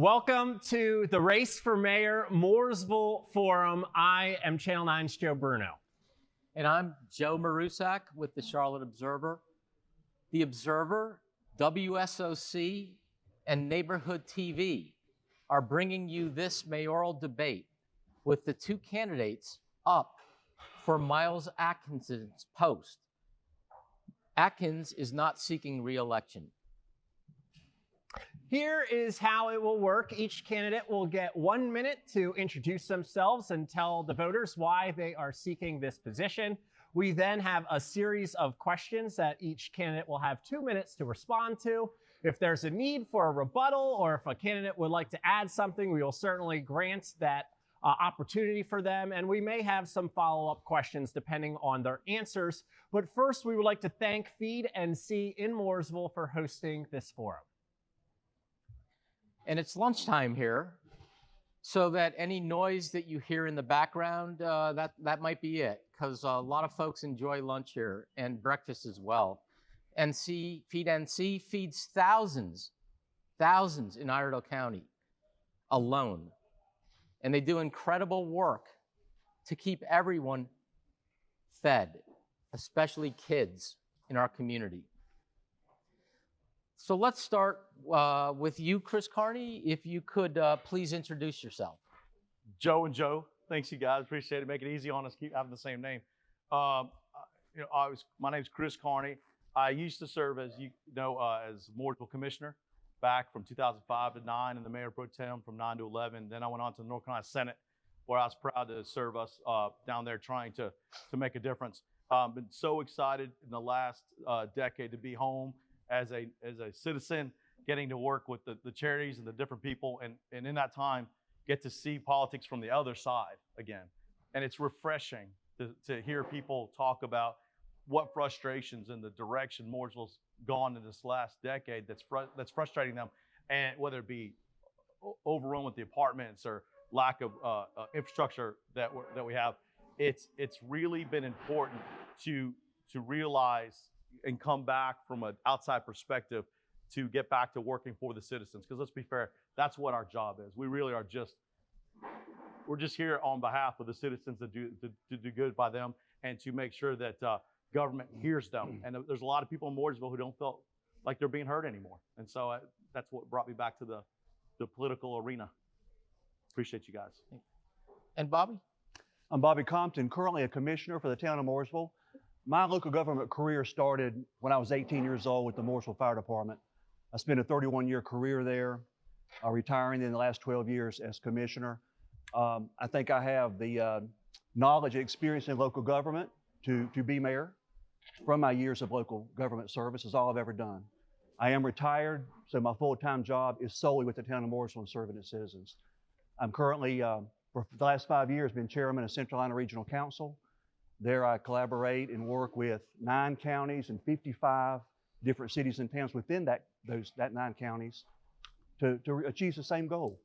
Welcome to the Race for Mayor Mooresville Forum. I am Channel 9's Joe Bruno. And I'm Joe Marusak with the Charlotte Observer. The Observer, WSOC, and Neighborhood TV are bringing you this mayoral debate with the two candidates up for Miles Atkinson's post. Atkins is not seeking re-election. Here is how it will work. Each candidate will get 1 minute to introduce themselves and tell the voters why they are seeking this position. We then have a series of questions that each candidate will have 2 minutes to respond to. If there's a need for a rebuttal or if a candidate would like to add something, we will certainly grant that opportunity for them. And we may have some follow-up questions depending on their answers. But first, we would like to thank FeedNC in Mooresville for hosting this forum. And it's lunchtime here, so that any noise that you hear in the background, that might be it, because a lot of folks enjoy lunch here and breakfast as well. FeedNC feeds thousands in Iredell County alone. And they do incredible work to keep everyone fed, especially kids in our community. So let's start with you, Chris Carney. If you could please introduce yourself. Joe and Joe, thanks you guys. Appreciate it. Make it easy on us. Keep having the same name. My name's Chris Carney. I used to serve, as you know, as Mooresville Commissioner back from 2005 to 9, and the Mayor Pro Tem from 9 to 11. Then I went on to the North Carolina Senate, where I was proud to serve us down there, trying to make a difference. Been so excited in the last decade to be home as a citizen, getting to work with the charities and the different people, and in that time get to see politics from the other side again. And it's refreshing to hear people talk about what frustrations and the direction Mooresville's gone in this last decade that's frustrating them, and whether it be overrun with the apartments or lack of infrastructure that we have. It's really been important to realize and come back from an outside perspective to get back to working for the citizens. Because let's be fair, that's what our job is. We really are we're just here on behalf of the citizens to do good by them and to make sure that government hears them. And there's a lot of people in Mooresville who don't feel like they're being heard anymore. And so that's what brought me back to the political arena. Appreciate you guys. And Bobby? I'm Bobby Compton, currently a commissioner for the town of Mooresville. My local government career started when I was 18 years old with the Mooresville Fire Department. I spent a 31-year career there, retiring in the last 12 years as commissioner. I think I have the knowledge and experience in local government to be mayor from my years of local government service. Is all I've ever done. I am retired, so my full-time job is solely with the town of Mooresville and serving its citizens. I'm currently, for the last 5 years, been chairman of Central Carolina Regional Council. There I collaborate and work with 9 counties and 55 different cities and towns within that 9 counties to achieve the same goal.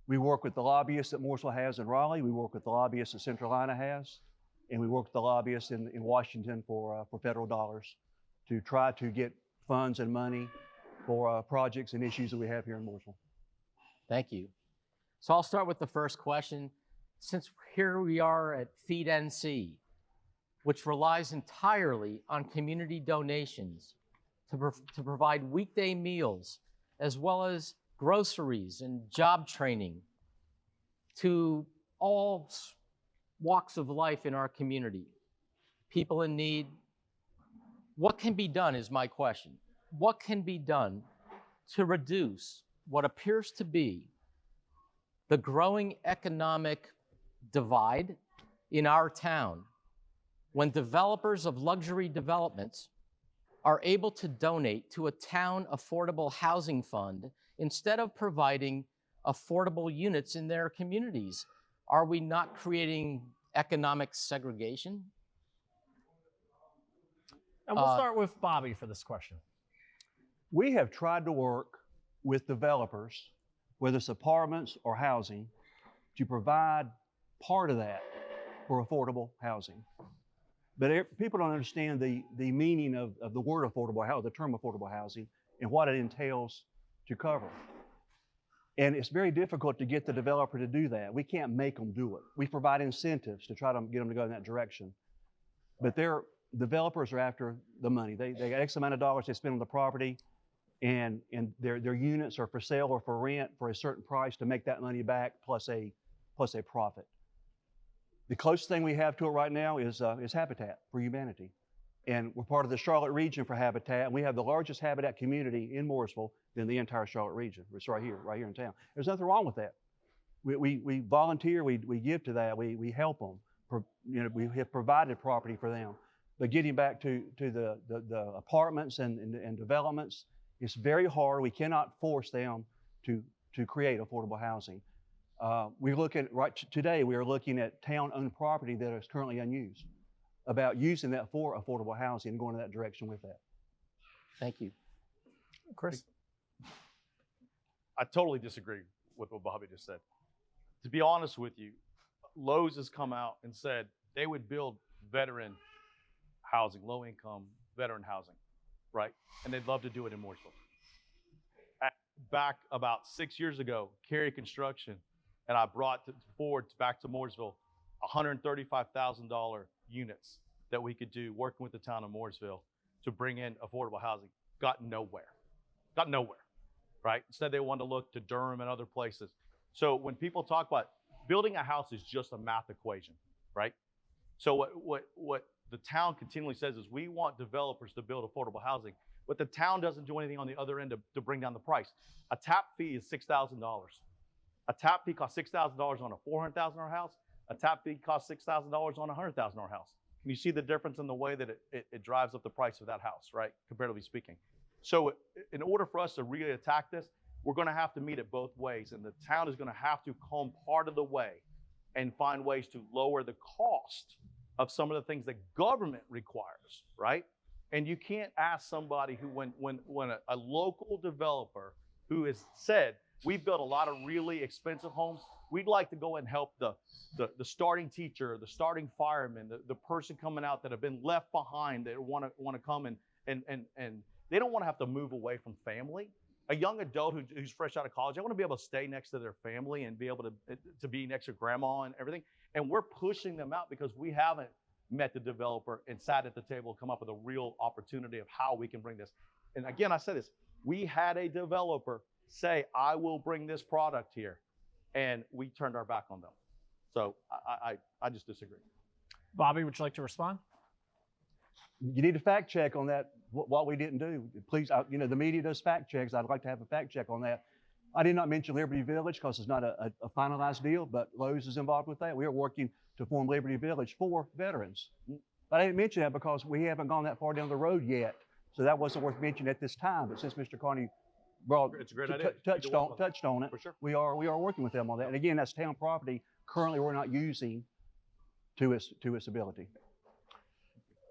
We work with the lobbyists that Mooresville has in Raleigh, we work with the lobbyists that Central Carolina has, and we work with the lobbyists in Washington for federal dollars to try to get funds and money for projects and issues that we have here in Mooresville. Thank you. So I'll start with the first question. Since here we are at FeedNC, which relies entirely on community donations to provide weekday meals, as well as groceries and job training to all walks of life in our community, people in need. What can be done is my question. What can be done to reduce what appears to be the growing economic divide in our town, when developers of luxury developments are able to donate to a town affordable housing fund instead of providing affordable units in their communities? Are we not creating economic segregation? And we'll start with Bobby for this question. We have tried to work with developers, whether it's apartments or housing, to provide part of that for affordable housing. But people don't understand the meaning of the word affordable housing, the term affordable housing, and what it entails to cover. And it's very difficult to get the developer to do that. We can't make them do it. We provide incentives to try to get them to go in that direction. But developers are after the money. They got X amount of dollars they spend on the property, and their units are for sale or for rent for a certain price to make that money back plus a profit. The closest thing we have to it right now is Habitat for Humanity. And we're part of the Charlotte region for Habitat, and we have the largest Habitat community in Mooresville in the entire Charlotte region. It's right here in town. There's nothing wrong with that. We volunteer, we give to that, we help them. We have provided property for them. But getting back to the apartments and developments, it's very hard. We cannot force them to create affordable housing. Today we are looking at town-owned property that is currently unused, about using that for affordable housing and going in that direction with that. Thank you. Chris? I totally disagree with what Bobby just said. To be honest with you, Lowe's has come out and said they would build veteran housing, low-income veteran housing, right? And they'd love to do it in Mooresville. Back about 6 years ago, Carey Construction, and I brought forward back to Mooresville $135,000 units that we could do working with the town of Mooresville to bring in affordable housing. Got nowhere, right? Instead, they wanted to look to Durham and other places. So when people talk about building a house is just a math equation, right? So what the town continually says is we want developers to build affordable housing, but the town doesn't do anything on the other end to bring down the price. A tap fee is $6,000. A tap fee costs $6,000 on a $400,000 house. A tap fee costs $6,000 on a $100,000 house. Can you see the difference in the way that it drives up the price of that house, right? Comparatively speaking. So in order for us to really attack this, we're going to have to meet it both ways. And the town is going to have to come part of the way and find ways to lower the cost of some of the things that government requires, right? And you can't ask somebody who, when a local developer who has said, we built a lot of really expensive homes, we'd like to go and help the starting teacher, the starting fireman, the person coming out that have been left behind that want to come and they don't want to have to move away from family. A young adult who's fresh out of college, they want to be able to stay next to their family and be able to be next to grandma and everything. And we're pushing them out because we haven't met the developer and sat at the table, come up with a real opportunity of how we can bring this. And again, I said this, we had a developer say, I will bring this product here. And we turned our back on them. So I just disagree. Bobby, would you like to respond? You need a fact check on that, what we didn't do. Please, the media does fact checks. I'd like to have a fact check on that. I did not mention Liberty Village because it's not a finalized deal, but Lowe's is involved with that. We are working to form Liberty Village for veterans. But I didn't mention that because we haven't gone that far down the road yet. So that wasn't worth mentioning at this time. But since Mr. Carney It's a great idea. touched on it, For sure. we are working with them on that. And again, that's town property currently we're not using to its ability.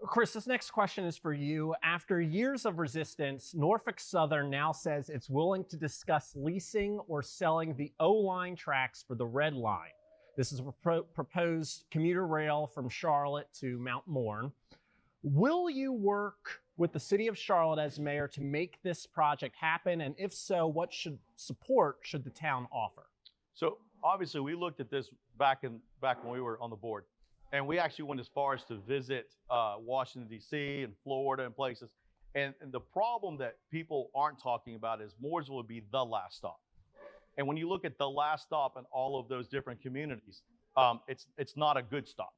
Chris, this next question is for you. After years of resistance, Norfolk Southern now says it's willing to discuss leasing or selling the O-line tracks for the Red Line. This is a proposed commuter rail from Charlotte to Mount Morn. Will you work with the city of Charlotte as mayor to make this project happen? And if so, what support should the town offer? So obviously we looked at this back when we were on the board. And we actually went as far as to visit Washington, D.C. and Florida and places. And the problem that people aren't talking about is Mooresville would be the last stop. And when you look at the last stop in all of those different communities, it's not a good stop.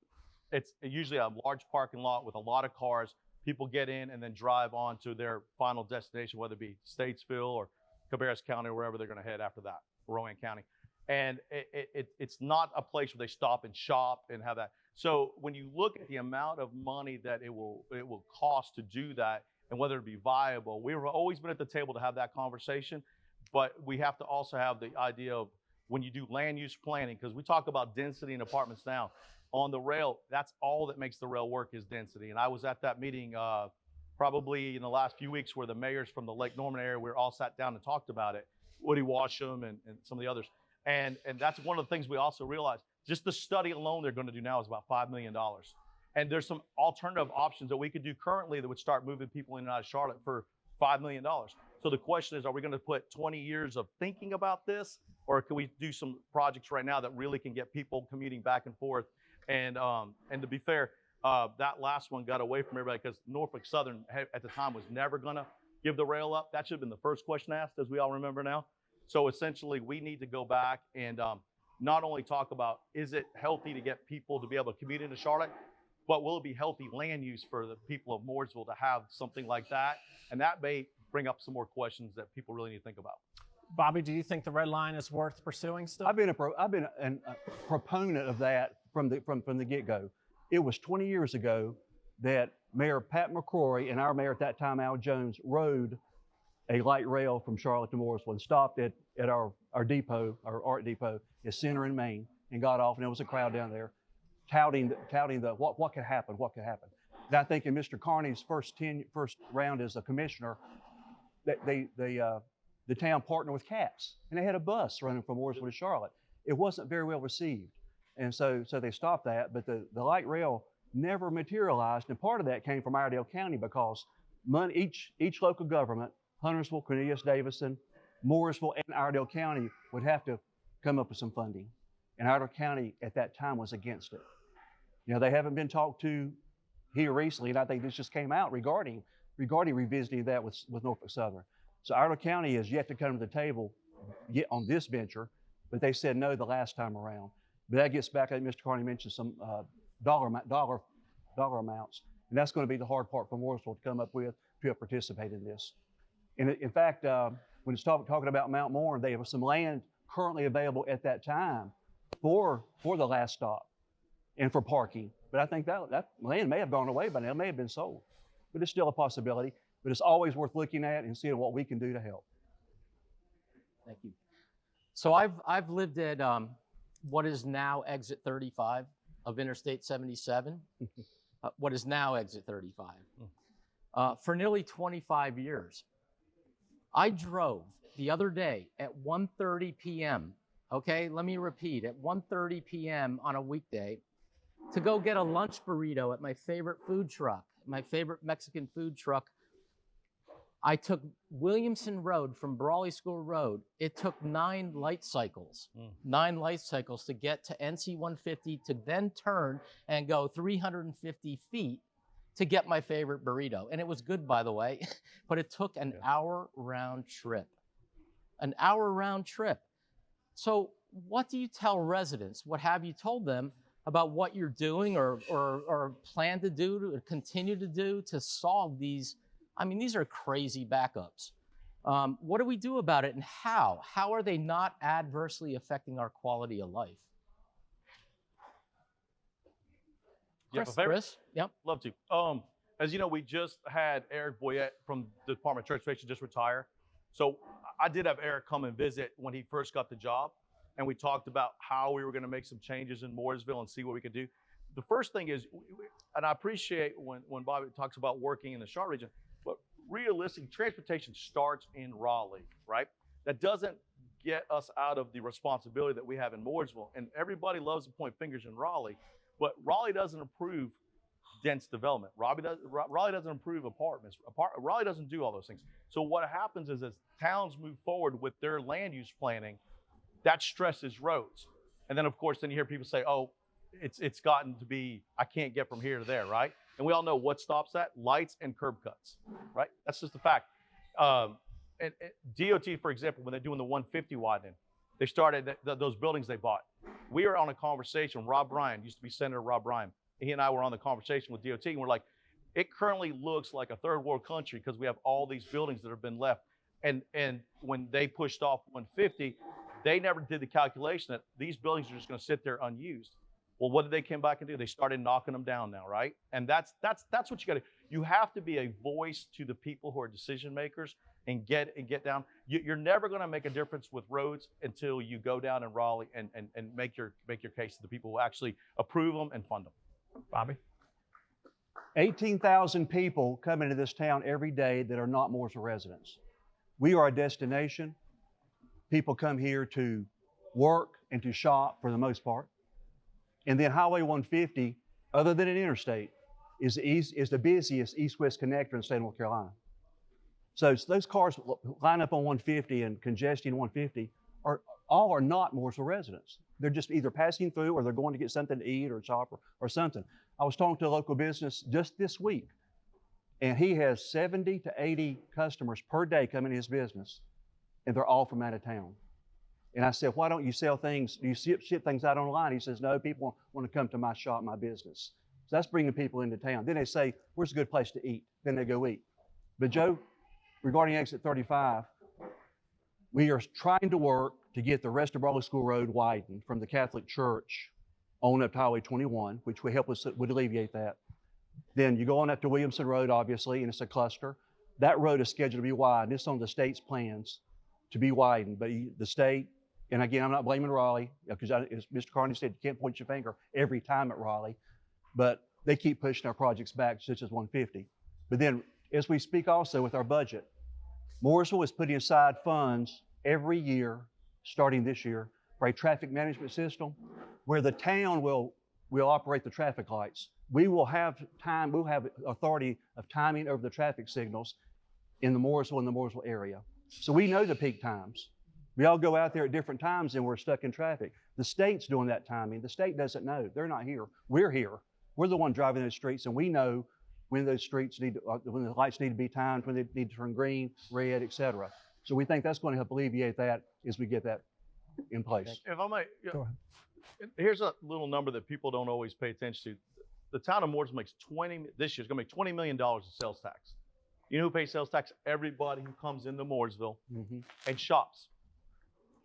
It's usually a large parking lot with a lot of cars. People get in and then drive on to their final destination, whether it be Statesville or Cabarrus County or wherever they're going to head after that, Rowan County. And it's not a place where they stop and shop and have that. So when you look at the amount of money that it will cost to do that and whether it be viable, we've always been at the table to have that conversation, but we have to also have the idea of when you do land use planning, because we talk about density in apartments now. On the rail, that's all that makes the rail work is density. And I was at that meeting probably in the last few weeks where the mayors from the Lake Norman area, we all sat down and talked about it, Woody Washam and some of the others. And that's one of the things we also realized. Just the study alone they're going to do now is about $5 million. And there's some alternative options that we could do currently that would start moving people in and out of Charlotte for $5 million. So the question is, are we going to put 20 years of thinking about this, or can we do some projects right now that really can get people commuting back and forth? And to be fair, that last one got away from everybody because Norfolk Southern at the time was never going to give the rail up. That should have been the first question asked, as we all remember now. So essentially, we need to go back and not only talk about, is it healthy to get people to be able to commute into Charlotte, but will it be healthy land use for the people of Mooresville to have something like that? And that may bring up some more questions that people really need to think about. Bobby, do you think the red line is worth pursuing still? I've been a proponent of that from the get-go. It was 20 years ago that Mayor Pat McCrory and our mayor at that time, Al Jones, rode a light rail from Charlotte to Mooresville and stopped at our depot, our art depot at Center in Maine, and got off, and there was a crowd down there touting what could happen. And I think in Mr. Carney's first round as a commissioner, the town partnered with CATS, and they had a bus running from Mooresville to Charlotte. It wasn't very well received, and so they stopped that. But the light rail never materialized, and part of that came from Iredell County because each local government, Huntersville, Cornelius Davison, Mooresville, and Iredell County would have to come up with some funding, and Iredell County at that time was against it. They haven't been talked to here recently, and I think this just came out regarding revisiting that with Norfolk Southern. So Iredell County has yet to come to the table yet on this venture, but they said no the last time around. But that gets back, I think Mr. Carney mentioned some dollar amounts, and that's going to be the hard part for Mooresville to come up with to participate in this. And in fact, when it's talking about Mount Moore, there was some land currently available at that time for the last stop and for parking. But I think that land may have gone away by now, it may have been sold, but it's still a possibility. But it's always worth looking at and seeing what we can do to help. Thank you. So I've lived at what is now exit 35 of Interstate 77, what is now exit 35, for nearly 25 years. I drove the other day at 1:30 p.m., okay, let me repeat, at 1:30 p.m. on a weekday to go get a lunch burrito at my favorite food truck, my favorite Mexican food truck. I took Williamson Road from Brawley School Road. It took 9 light cycles to get to NC 150 to then turn and go 350 feet to get my favorite burrito. And it was good, by the way, but it took an hour round trip. An hour round trip. So what do you tell residents? What have you told them about what you're doing or plan to do, to continue to do to solve these? I mean, these are crazy backups. What do we do about it, and how? How are they not adversely affecting our quality of life? Chris? Yep. Love to. As you know, we just had Eric Boyette from the Department of Transportation just retire. So I did have Eric come and visit when he first got the job, and we talked about how we were going to make some changes in Mooresville and see what we could do. The first thing is, and I appreciate when Bobby talks about working in the Charlotte region, but realistic transportation starts in Raleigh, right? That doesn't get us out of the responsibility that we have in Mooresville. And everybody loves to point fingers in Raleigh, but Raleigh doesn't approve dense development. Raleigh doesn't approve apartments. Raleigh doesn't do all those things. So what happens is as towns move forward with their land use planning, that stresses roads. And then of course, then you hear people say, oh, it's gotten to be, I can't get from here to there, right? And we all know what stops that: lights and curb cuts, right? That's just a fact. And DOT, for example, when they're doing the 150 widening, they started those buildings they bought. We were on a conversation, Rob Ryan, used to be Senator Rob Ryan. He and I were on the conversation with DOT, and we're like, it currently looks like a third world country because we have all these buildings that have been left. And when they pushed off 150, they never did the calculation that these buildings are just going to sit there unused. Well, what did they come back and do? They started knocking them down now, right? And that's what you got to. You have to be a voice to the people who are decision makers and get down. You're never going to make a difference with roads until you go down in Raleigh and make your case to the people who actually approve them and fund them. Bobby? 18,000 people come into this town every day that are not Mooresville residents. We are a destination. People come here to work and to shop for the most part. And then Highway 150, other than an interstate, is the busiest east-west connector in the state of North Carolina. So those cars line up on 150 and congestion 150 are not Mooresville residents. They're just either passing through or they're going to get something to eat or shop or something. I was talking to a local business just this week, and he has 70 to 80 customers per day coming to his business, and they're all from out of town. And I said, why don't you sell things, do you ship things out online? He says, no, people want to come to my shop, my business. So that's bringing people into town. Then they say, where's a good place to eat? Then they go eat. But Joe, regarding exit 35, we are trying to work to get the rest of Raleigh School Road widened from the Catholic Church on up to Highway 21, which would help us, would alleviate that. Then you go on up to Williamson Road, obviously, and it's a cluster. That road is scheduled to be widened. It's on the state's plans to be widened, but the state, and again, I'm not blaming Raleigh, because as Mr. Carney said, you can't point your finger every time at Raleigh, but they keep pushing our projects back, such as 150. But then, as we speak also with our budget, Mooresville is putting aside funds every year, starting this year, for a traffic management system where the town will operate the traffic lights. We will have time, we'll have authority of timing over the traffic signals in the Mooresville area. So we know the peak times. We all go out there at different times and we're stuck in traffic. The state's doing that timing. The state doesn't know. They're not here. We're here. We're the one driving those streets, and we know when those streets need, when the lights need to be timed, when they need to turn green, red, et cetera. So we think that's going to help alleviate that as we get that in place. If I might, Go ahead. Here's a little number that people don't always pay attention to. The town of Mooresville makes this year's going to make $20 million in sales tax. You know who pays sales tax? Everybody who comes into Mooresville and shops.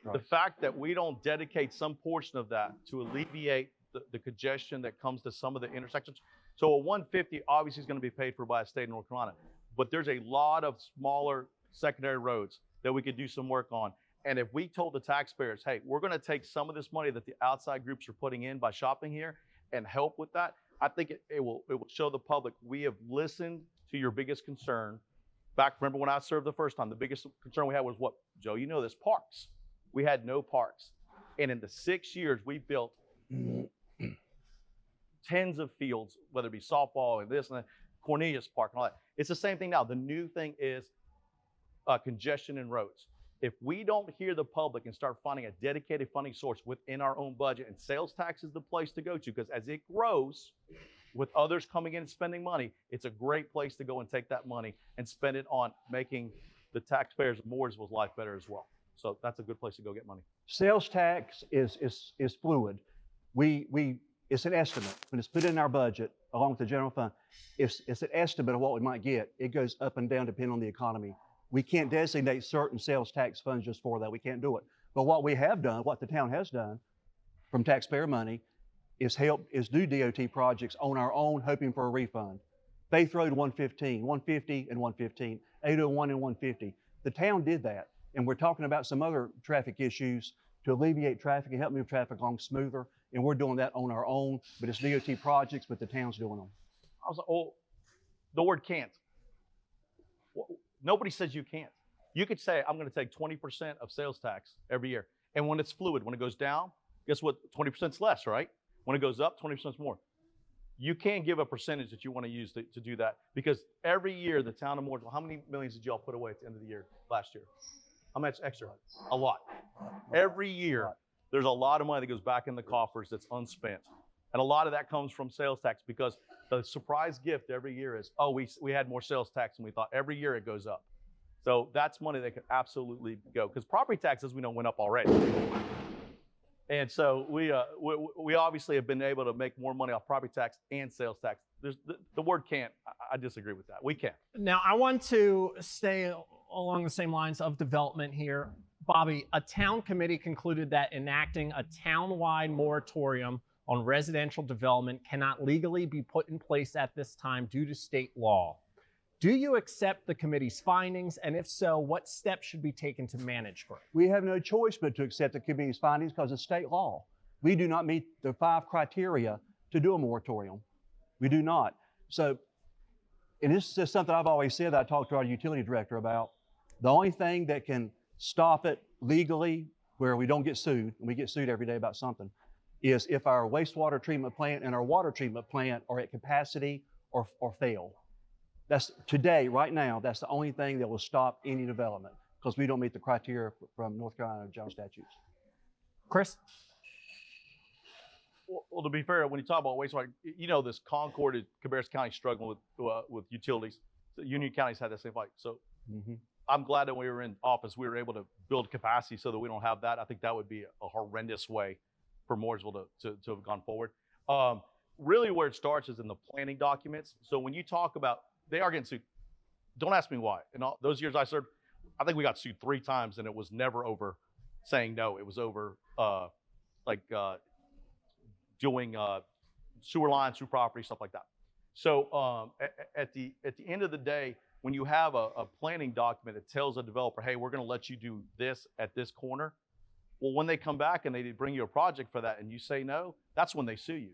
Right. The fact that we don't dedicate some portion of that to alleviate the congestion that comes to some of the intersections. So a 150 obviously is going to be paid for by the state of North Carolina, but there's a lot of smaller secondary roads that we could do some work on. And if we told the taxpayers, hey, we're going to take some of this money that the outside groups are putting in by shopping here and help with that, I think it will show the public we have listened to your biggest concern. Back, remember when I served the first time, the biggest concern we had was what, Joe, you know this, parks. We had no parks. And in the 6 years, we built tens of fields, whether it be softball and this and that, Cornelius Park and all that. It's the same thing now. The new thing is congestion in roads. If we don't hear the public and start finding a dedicated funding source within our own budget, and sales tax is the place to go to, because as it grows with others coming in and spending money, it's a great place to go and take that money and spend it on making the taxpayers of Mooresville's life better as well. So that's a good place to go get money. Sales tax is fluid. It's an estimate. When it's put in our budget, along with the general fund, it's an estimate of what we might get. It goes up and down depending on the economy. We can't designate certain sales tax funds just for that. We can't do it. But what we have done, what the town has done from taxpayer money, is do DOT projects on our own, hoping for a refund. Faith Road 115, 150 and 115, 801 and 150. The town did that. And we're talking about some other traffic issues to alleviate traffic and help move traffic along smoother. And we're doing that on our own, but it's DOT projects, but the town's doing them. I was like, oh, the word can't. Nobody says you can't. You could say, I'm going to take 20% of sales tax every year. And when it's fluid, when it goes down, guess what? 20% is less, right? When it goes up, 20% is more. You can't give a percentage that you want to use to do that, because every year the town of Mooresville, how many millions did y'all put away at the end of the year last year? How much extra? A lot. Every year, there's a lot of money that goes back in the coffers that's unspent. And a lot of that comes from sales tax, because the surprise gift every year is, oh, we had more sales tax than we thought. Every year it goes up. So that's money that could absolutely go, because property taxes, we know, went up already. And so we obviously have been able to make more money off property tax and sales tax. The word can't, I disagree with that. We can. Now, I want to stay along the same lines of development here. Bobby, a town committee concluded that enacting a town-wide moratorium on residential development cannot legally be put in place at this time due to state law. Do you accept the committee's findings? And if so, what steps should be taken to manage growth? We have no choice but to accept the committee's findings because of state law. We do not meet the 5 criteria to do a moratorium. We do not. So, and this is something I've always said that I talked to our utility director about. The only thing that can stop it legally, where we don't get sued, and we get sued every day about something, is if our wastewater treatment plant and our water treatment plant are at capacity or fail. That's today, right now, that's the only thing that will stop any development because we don't meet the criteria from North Carolina general statutes. Chris? Well, to be fair, when you talk about wastewater, you know, this Concord and Cabarrus County struggling with utilities. So Union County's had that same fight. So I'm glad that we were in office, we were able to build capacity so that we don't have that. I think that would be a horrendous way for Mooresville to have gone forward. Really where it starts is in the planning documents. So when you talk about, they are getting sued. Don't ask me why. In all those years I served, I think we got sued 3 times and it was never over saying no. It was over doing sewer lines through property, stuff like that. So at the end of the day, when you have a planning document that tells a developer, hey, we're going to let you do this at this corner, well, when they come back and they bring you a project for that and you say no, that's when they sue you.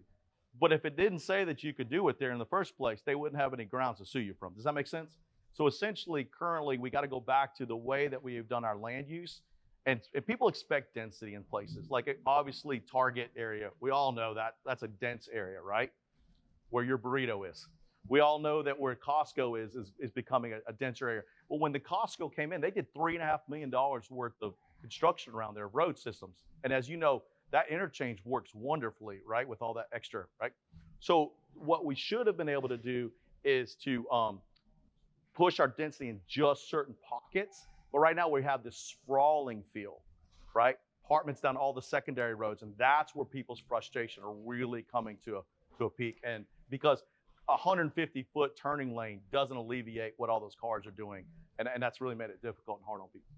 But if it didn't say that you could do it there in the first place, they wouldn't have any grounds to sue you from. Does that make sense? So essentially, currently, we got to go back to the way that we have done our land use. And people expect density in places. Like obviously Target area, we all know that that's a dense area, right? Where your burrito is. We all know that where Costco is becoming a denser area. Well, when the Costco came in, they did $3.5 million worth of construction around their road systems. And as you know, that interchange works wonderfully, right? With all that extra, right? So what we should have been able to do is to push our density in just certain pockets. But right now we have this sprawling feel, right? Apartments down all the secondary roads. And that's where people's frustration are really coming to a peak. And because a 150-foot turning lane doesn't alleviate what all those cars are doing. And that's really made it difficult and hard on people.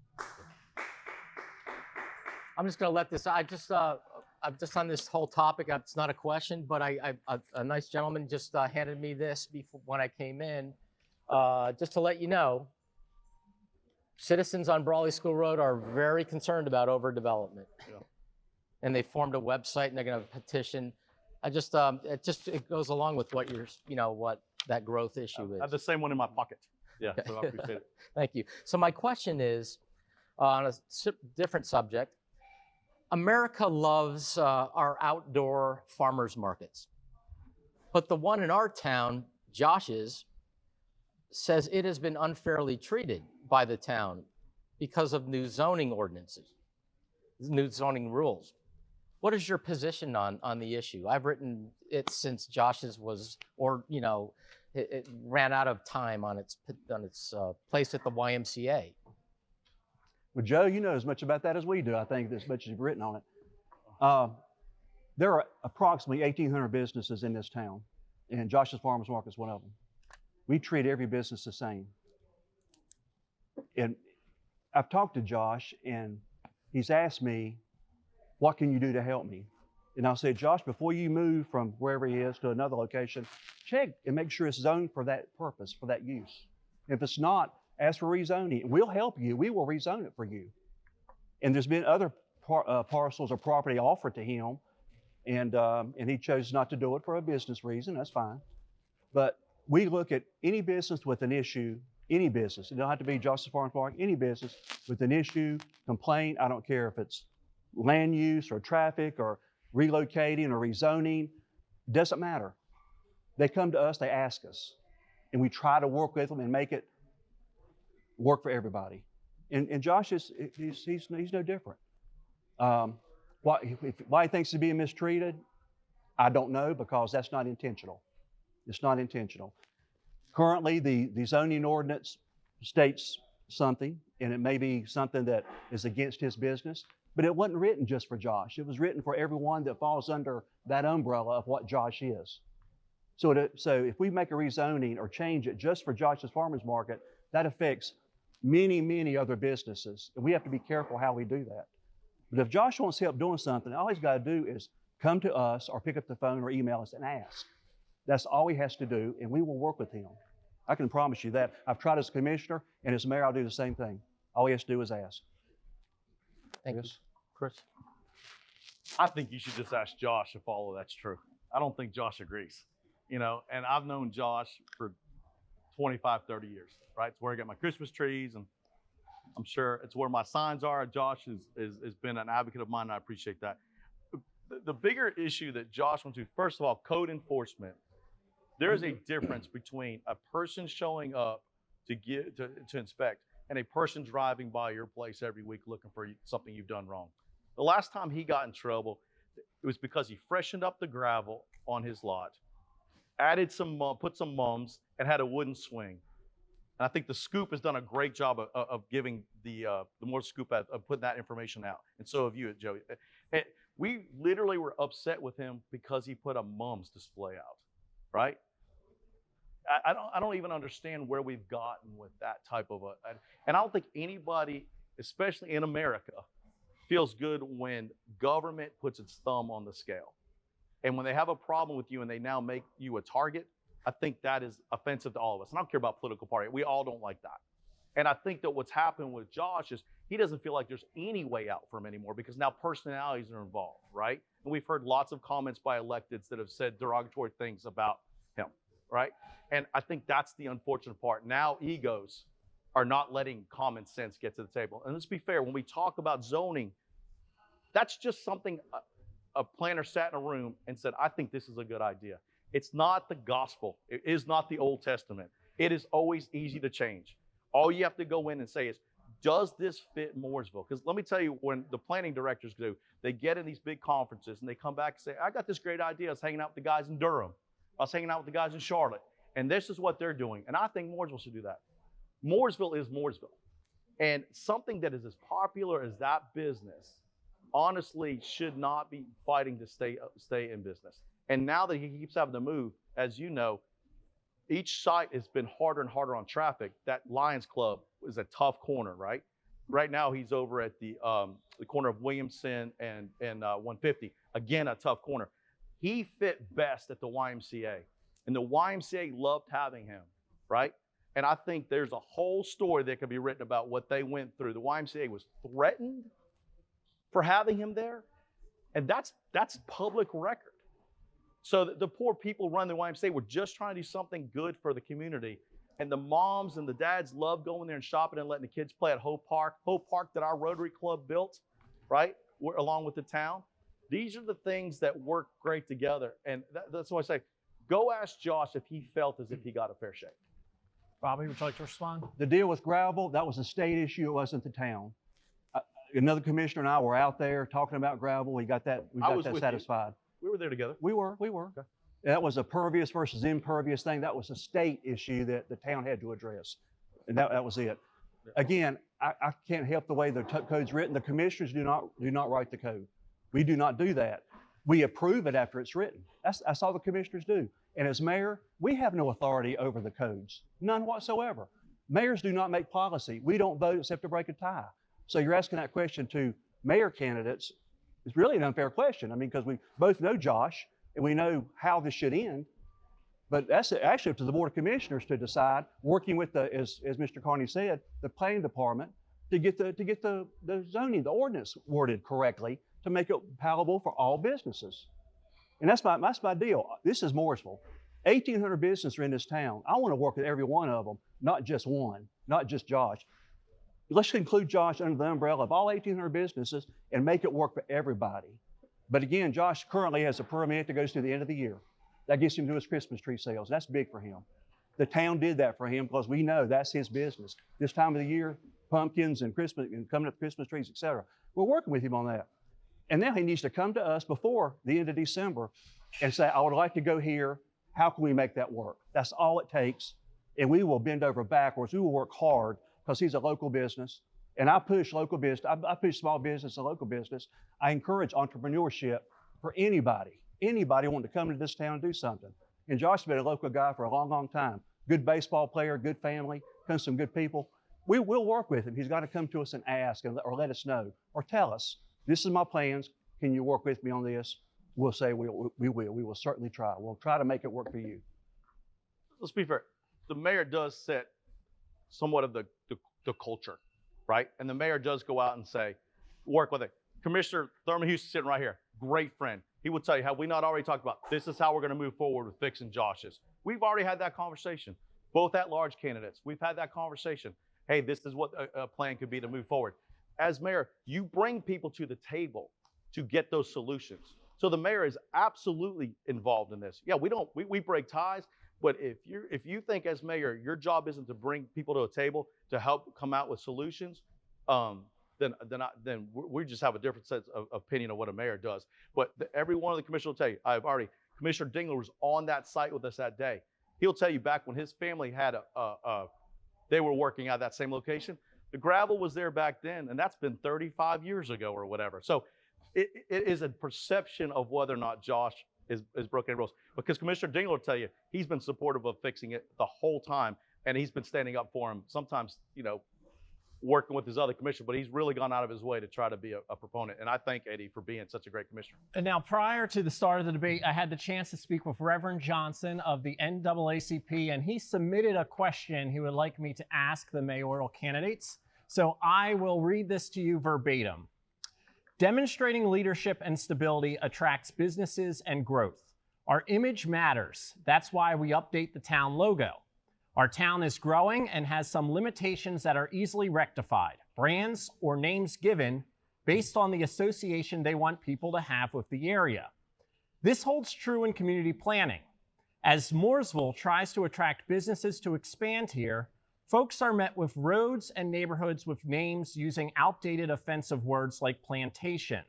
I'm just going to let this, I'm just on this whole topic. It's not a question, but a nice gentleman just handed me this when I came in. Just to let you know, citizens on Brawley School Road are very concerned about overdevelopment. Yeah. And they formed a website and they're going to petition. It goes along with what what that growth issue is. I have the same one in my pocket. Yeah, so I appreciate it. Thank you. So my question is, on a different subject, America loves our outdoor farmers markets. But the one in our town, Josh's, says it has been unfairly treated by the town because of new zoning ordinances, new zoning rules. What is your position on the issue? I've written it since Josh's was, it ran out of time on its place at the YMCA. Well, Joe, you know as much about that as we do, I think, as much as you've written on it. There are approximately 1,800 businesses in this town, and Josh's Farmers Market is one of them. We treat every business the same. And I've talked to Josh, and he's asked me, what can you do to help me? And I said, Josh, before you move from wherever he is to another location, check and make sure it's zoned for that purpose, for that use. If it's not, ask for rezoning. We'll help you. We will rezone it for you. And there's been other parcels of property offered to him, and he chose not to do it for a business reason. That's fine. But we look at any business with an issue, any business. It don't have to be Josh's Farmers Market, any business with an issue, complaint. I don't care if it's land use or traffic or relocating or rezoning. It doesn't matter. They come to us, they ask us, and we try to work with them and make it work for everybody. And Josh he's no different. Why he thinks he's being mistreated, I don't know, because that's not intentional. It's not intentional. Currently, the zoning ordinance states something, and it may be something that is against his business, but it wasn't written just for Josh. It was written for everyone that falls under that umbrella of what Josh is. So if we make a rezoning or change it just for Josh's Farmers Market, that affects many, many other businesses, and we have to be careful how we do that. But if Josh wants help doing something, all he's got to do is come to us or pick up the phone or email us and ask. That's all he has to do, and we will work with him. I can promise you that. I've tried as commissioner, and as mayor, I'll do the same thing. All he has to do is ask. Thank you. Chris? I think you should just ask Josh if all of that's true. I don't think Josh agrees, and I've known Josh for 25, 30 years, right? It's where I get my Christmas trees, and I'm sure it's where my signs are. Josh has been an advocate of mine, and I appreciate that. The bigger issue that Josh wants to, first of all, code enforcement There is a difference between a person showing up to inspect and a person driving by your place every week looking for something you've done wrong. The last time he got in trouble, it was because he freshened up the gravel on his lot, put some mums, and had a wooden swing. And I think the Scoop has done a great job of giving the more Scoop of putting that information out. And so have you, Joey. And we literally were upset with him because he put a mums display out, right? I don't even understand where we've gotten with that type of and I don't think anybody, especially in America, feels good when government puts its thumb on the scale. And when they have a problem with you and they now make you a target, I think that is offensive to all of us. And I don't care about political party. We all don't like that. And I think that what's happened with Josh is he doesn't feel like there's any way out for him anymore because now personalities are involved, right? And we've heard lots of comments by electeds that have said derogatory things about him, right? And I think that's the unfortunate part. Now egos are not letting common sense get to the table. And let's be fair, when we talk about zoning, that's just something a planner sat in a room and said, I think this is a good idea. It's not the gospel. It is not the Old Testament. It is always easy to change. All you have to go in and say is, does this fit Mooresville? Because let me tell you, when the planning directors do, they get in these big conferences and they come back and say, I got this great idea. I was hanging out with the guys in Durham. I was hanging out with the guys in Charlotte. And this is what they're doing. And I think Mooresville should do that. Mooresville is Mooresville. And something that is as popular as that business, honestly, should not be fighting to stay in business. And now that he keeps having to move, as you know, each site has been harder and harder on traffic. That Lions Club is a tough corner, right? Right now he's over at the corner of Williamson and 150. Again, a tough corner. He fit best at the YMCA. And the YMCA loved having him, right? And I think there's a whole story that could be written about what they went through. The YMCA was threatened for having him there. And that's public record. So the poor people running the YMCA were just trying to do something good for the community. And the moms and the dads love going there and shopping and letting the kids play at Hope Park. Hope Park that our Rotary Club built, right, along with the town. These are the things that work great together. And that's why I say, go ask Josh if he felt as if he got a fair shake. Bobby, would you like to respond? The deal with gravel, that was a state issue. It wasn't the town. Another commissioner and I were out there talking about gravel. We got that satisfied. We were there together. We were. Okay. That was a pervious versus impervious thing. That was a state issue that the town had to address. And that was it. Again, I can't help the way the code's written. The commissioners do not write the code. We do not do that. We approve it after it's written. That's all the commissioners do. And as mayor, we have no authority over the codes, none whatsoever. Mayors do not make policy. We don't vote except to break a tie. So you're asking that question to mayor candidates. It's really an unfair question. I mean, because we both know Josh and we know how this should end. But that's actually up to the Board of Commissioners to decide, working with as Mr. Carney said, the planning department to get the zoning, the ordinance worded correctly to make it palatable for all businesses. And that's my deal. This is Mooresville. 1,800 businesses are in this town. I want to work with every one of them, not just one, not just Josh. Let's include Josh under the umbrella of all 1,800 businesses and make it work for everybody. But again, Josh currently has a permit that goes through the end of the year. That gets him to his Christmas tree sales. That's big for him. The town did that for him because we know that's his business. This time of the year, pumpkins and Christmas and coming up Christmas trees, etc. We're working with him on that. And now he needs to come to us before the end of December and say, I would like to go here. How can we make that work? That's all it takes. And we will bend over backwards. We will work hard because he's a local business. And I push local business. I push small business and local business. I encourage entrepreneurship for anybody wanting to come to this town and do something. And Josh has been a local guy for a long, long time. Good baseball player, good family, comes from good people. We will work with him. He's got to come to us and ask or let us know or tell us, this is my plans. Can you work with me on this? We'll say we will. We will certainly try. We'll try to make it work for you. Let's be fair. The mayor does set somewhat of the culture, right? And the mayor does go out and say, work with it. Commissioner Thurman Houston sitting right here, great friend. He will tell you, have we not already talked about this is how we're going to move forward with fixing Josh's? We've already had that conversation. Both at-large candidates, we've had that conversation. Hey, this is what a plan could be to move forward. As mayor, you bring people to the table to get those solutions. So the mayor is absolutely involved in this. Yeah, we break ties, But if you think as mayor, your job isn't to bring people to a table to help come out with solutions, then we just have a different sense of opinion of what a mayor does. But every one of the commissioners will tell you, Commissioner Dingler was on that site with us that day. He'll tell you back when his family had they were working at that same location, the gravel was there back then, and that's been 35 years ago or whatever. So it is a perception of whether or not Josh is broken rules. Because Commissioner Dingler will tell you, he's been supportive of fixing it the whole time, and he's been standing up for him, sometimes, working with his other commissioner, but he's really gone out of his way to try to be a proponent. And I thank Eddie for being such a great commissioner. And now, prior to the start of the debate, I had the chance to speak with Reverend Johnson of the NAACP, and he submitted a question he would like me to ask the mayoral candidates. So I will read this to you verbatim. Demonstrating leadership and stability attracts businesses and growth. Our image matters. That's why we update the town logo. Our town is growing and has some limitations that are easily rectified. Brands or names given based on the association they want people to have with the area. This holds true in community planning. As Mooresville tries to attract businesses to expand here, folks are met with roads and neighborhoods with names using outdated offensive words like plantation.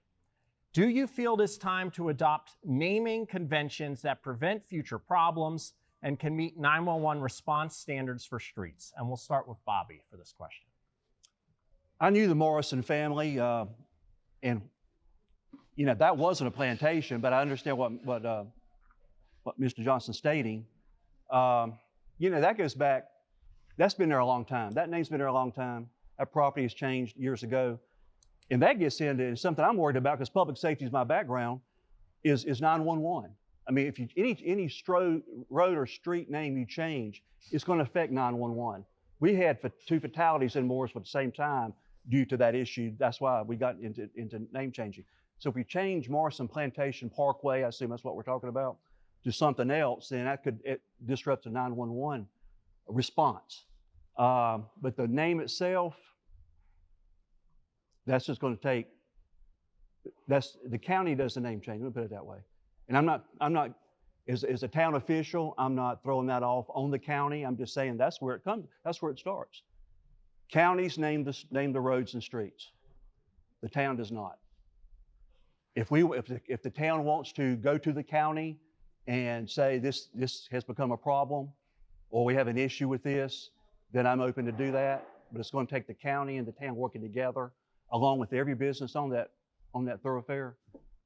Do you feel it is time to adopt naming conventions that prevent future problems and can meet 911 response standards for streets? And we'll start with Bobby for this question. I knew the Morrison family, and that wasn't a plantation, but I understand what Mr. Johnson's stating. That goes back. That's been there a long time. That name's been there a long time. That property has changed years ago, and that gets into something I'm worried about because public safety is my background. Is 911. I mean, if any road or street name you change, it's going to affect 911. We had 2 fatalities in Mooresville at the same time due to that issue. That's why we got into name changing. So if we change Morrison Plantation Parkway, I assume that's what we're talking about, to something else, then that could disrupt the 911 response. But the name itself, that's just going to take. The county does the name change. Let me put it that way. And I'm not, as a town official, I'm not throwing that off on the county. I'm just saying that's where it comes. That's where it starts. Counties name the roads and streets. The town does not. If the town wants to go to the county and say this has become a problem, or we have an issue with this, then I'm open to do that. But it's going to take the county and the town working together, along with every business on that thoroughfare,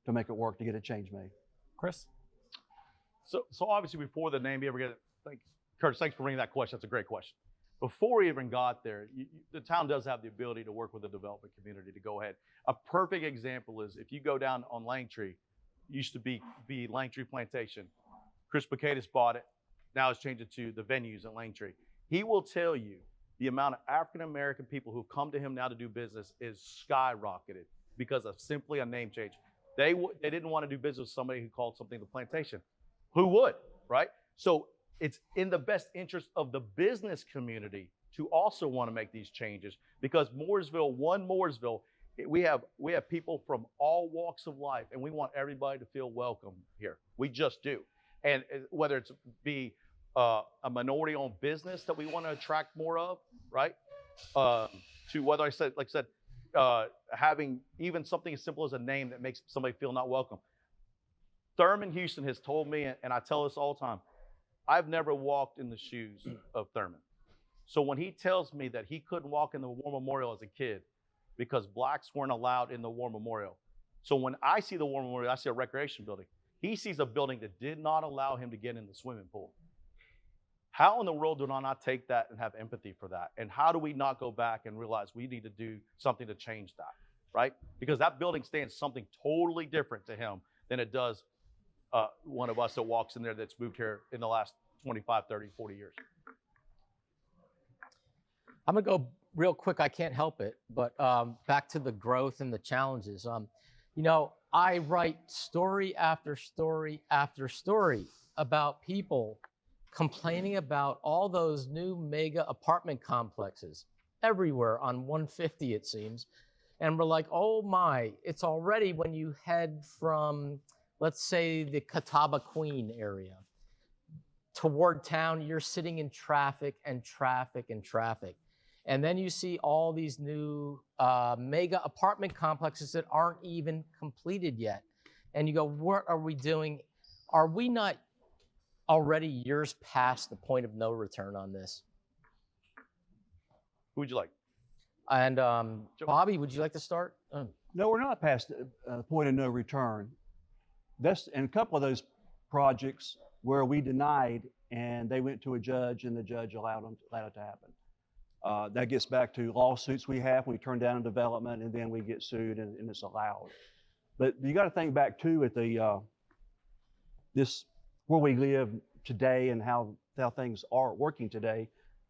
to make it work to get a change made. Chris? So obviously before the name ever get it, Curtis, thanks for bringing that question. That's a great question. Before we even got there, the town does have the ability to work with the development community to go ahead. A perfect example is if you go down on Langtree, used to be Langtree Plantation. Chris Makayla bought it. Now it's changed it to the venues at Langtree. He will tell you the amount of African-American people who come to him now to do business is skyrocketed because of simply a name change. They didn't want to do business with somebody who called something the plantation. Who would, right? So it's in the best interest of the business community to also want to make these changes because Mooresville, we have people from all walks of life, and we want everybody to feel welcome here. We just do. And whether it's be a minority-owned business that we want to attract more of, right? To whether having even something as simple as a name that makes somebody feel not welcome. Thurman Houston has told me, and I tell this all the time, I've never walked in the shoes of Thurman. So when he tells me that he couldn't walk in the War Memorial as a kid because blacks weren't allowed in the War Memorial. So when I see the War Memorial, I see a recreation building. He sees a building that did not allow him to get in the swimming pool. How in the world do I not take that and have empathy for that? And how do we not go back and realize we need to do something to change that, right? Because that building stands something totally different to him than it does one of us that walks in there that's moved here in the last 25, 30, 40 years. I'm going to go real quick. I can't help it. But back to the growth and the challenges. I write story after story after story about people complaining about all those new mega apartment complexes everywhere on 150, it seems. And we're like, oh my, it's already when you head from, let's say, the Catawba Queen area. toward town, you're sitting in traffic and traffic and traffic. And then you see all these new mega apartment complexes that aren't even completed yet. And you go, what are we doing? Are we not already years past the point of no return on this? Who would you like? And Bobby, would you like to start? No, we're not past the point of no return. That's in a couple of those projects where we denied and they went to a judge and the judge allowed it to happen. That gets back to lawsuits we have when we turn down a development and then we get sued and it's allowed. But you got to think back too at the this where we live today and how things are working today.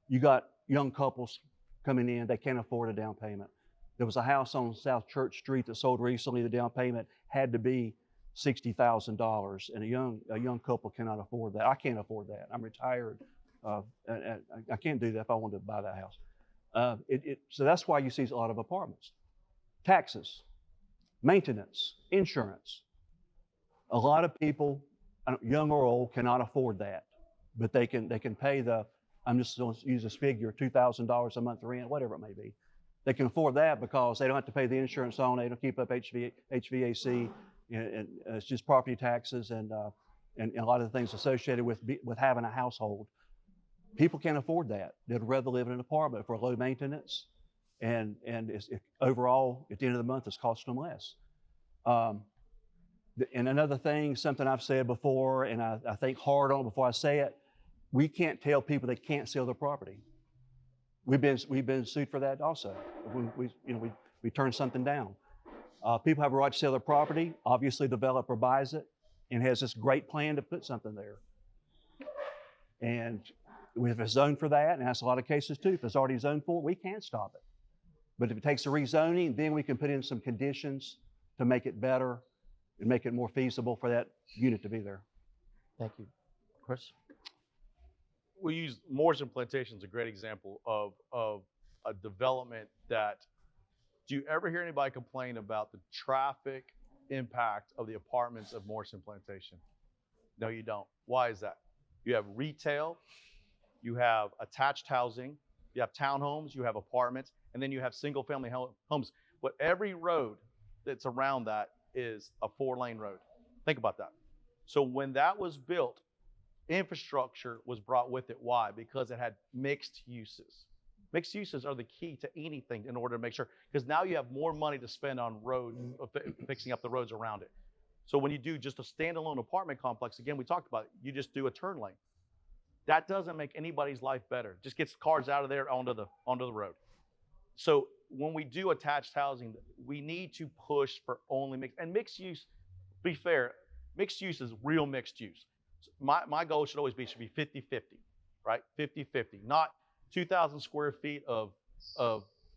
You got young couples coming in, they can't afford a down payment. There was a house on South Church Street that sold recently. The down payment had to be $60,000, and a young couple cannot afford that. I can't afford that. I'm retired. And I can't do that if I wanted to buy that house. So that's why you see a lot of apartments. Taxes, maintenance, insurance. A lot of people, young or old, cannot afford that, but they can pay the, I'm just going to use this figure, $2,000 a month rent, whatever it may be. They can afford that because they don't have to pay the insurance on it. They don't keep up HVAC, and it's just property taxes and a lot of the things associated with having a household. People can't afford that. They'd rather live in an apartment for low maintenance, and overall, at the end of the month, it's costing them less. And another thing, something I've said before, and I think hard on it before I say it, we can't tell people they can't sell their property. We've been sued for that also. We turn something down. People have a right to sell their property. Obviously, the developer buys it and has this great plan to put something there. And if it's zoned for that, and that's a lot of cases too, if it's already zoned for it, we can't stop it. But if it takes a rezoning, then we can put in some conditions to make it better and make it more feasible for that unit to be there. Thank you. Chris? We use Mooresville Plantation as a great example of a development that, do you ever hear anybody complain about the traffic impact of the apartments of Mooresville Plantation? No, you don't. Why is that? You have retail, you have attached housing, you have townhomes, you have apartments, and then you have single family homes. But every road that's around that is a 4-lane road. Think about that. So when that was built, infrastructure was brought with it. Why? Because it had mixed uses. Mixed uses are the key to anything in order to make sure, because now you have more money to spend on roads, fixing up the roads around it. So when you do just a standalone apartment complex, again, we talked about it, you just do a turn lane. That doesn't make anybody's life better. Just gets cars out of there onto the road. So when we do attached housing, we need to push for only mixed, and mixed use, be fair, mixed use is real mixed use. My goal should always be 50-50, right? 50-50, not 2,000 square feet of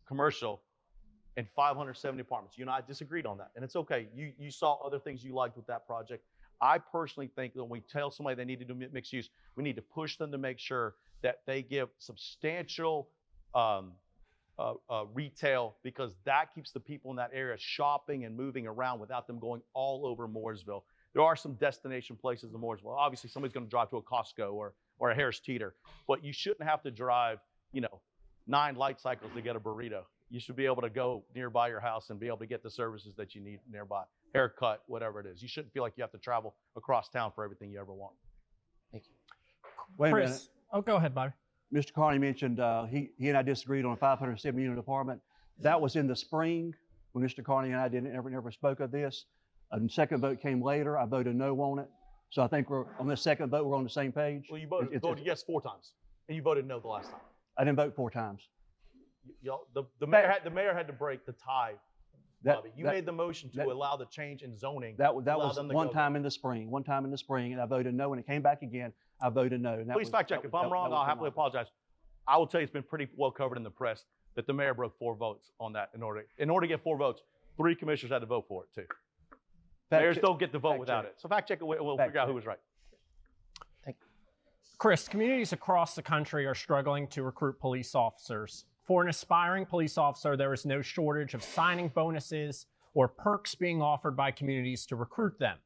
commercial and 570 apartments. You know, I disagreed on that, and it's okay. You saw other things you liked with that project. I personally think that when we tell somebody they need to do mixed use, we need to push them to make sure that they give substantial retail, because that keeps the people in that area shopping and moving around without them going all over Mooresville. There are some destination places in Mooresville. Obviously, somebody's going to drive to a Costco or a Harris Teeter, but you shouldn't have to drive, 9 light cycles to get a burrito. You should be able to go nearby your house and be able to get the services that you need nearby. Haircut, whatever it is. You shouldn't feel like you have to travel across town for everything you ever want. Thank you. Wait a minute. Chris, oh, go ahead, Bobby. Mr. Carney mentioned he and I disagreed on a 570-unit apartment. That was in the spring when Mr. Carney and I never spoke of this. A second vote came later. I voted no on it. So I think we're on the second vote, we're on the same page. Well, you voted yes 4 times, and you voted no the last time. I didn't vote 4 times. The mayor had to break the tie. Bobby, you made the motion to allow the change in zoning. That was one time in the spring, and I voted no. When it came back again, I voted no. Please fact check. If I'm wrong, I'll happily apologize. I will tell you it's been pretty well covered in the press that the mayor broke 4 votes on that in order to get 4 votes. 3 commissioners had to vote for it too. Mayors don't get the vote without it. So fact check it. We'll figure out who was right. Chris, communities across the country are struggling to recruit police officers. For an aspiring police officer, there is no shortage of signing bonuses or perks being offered by communities to recruit them.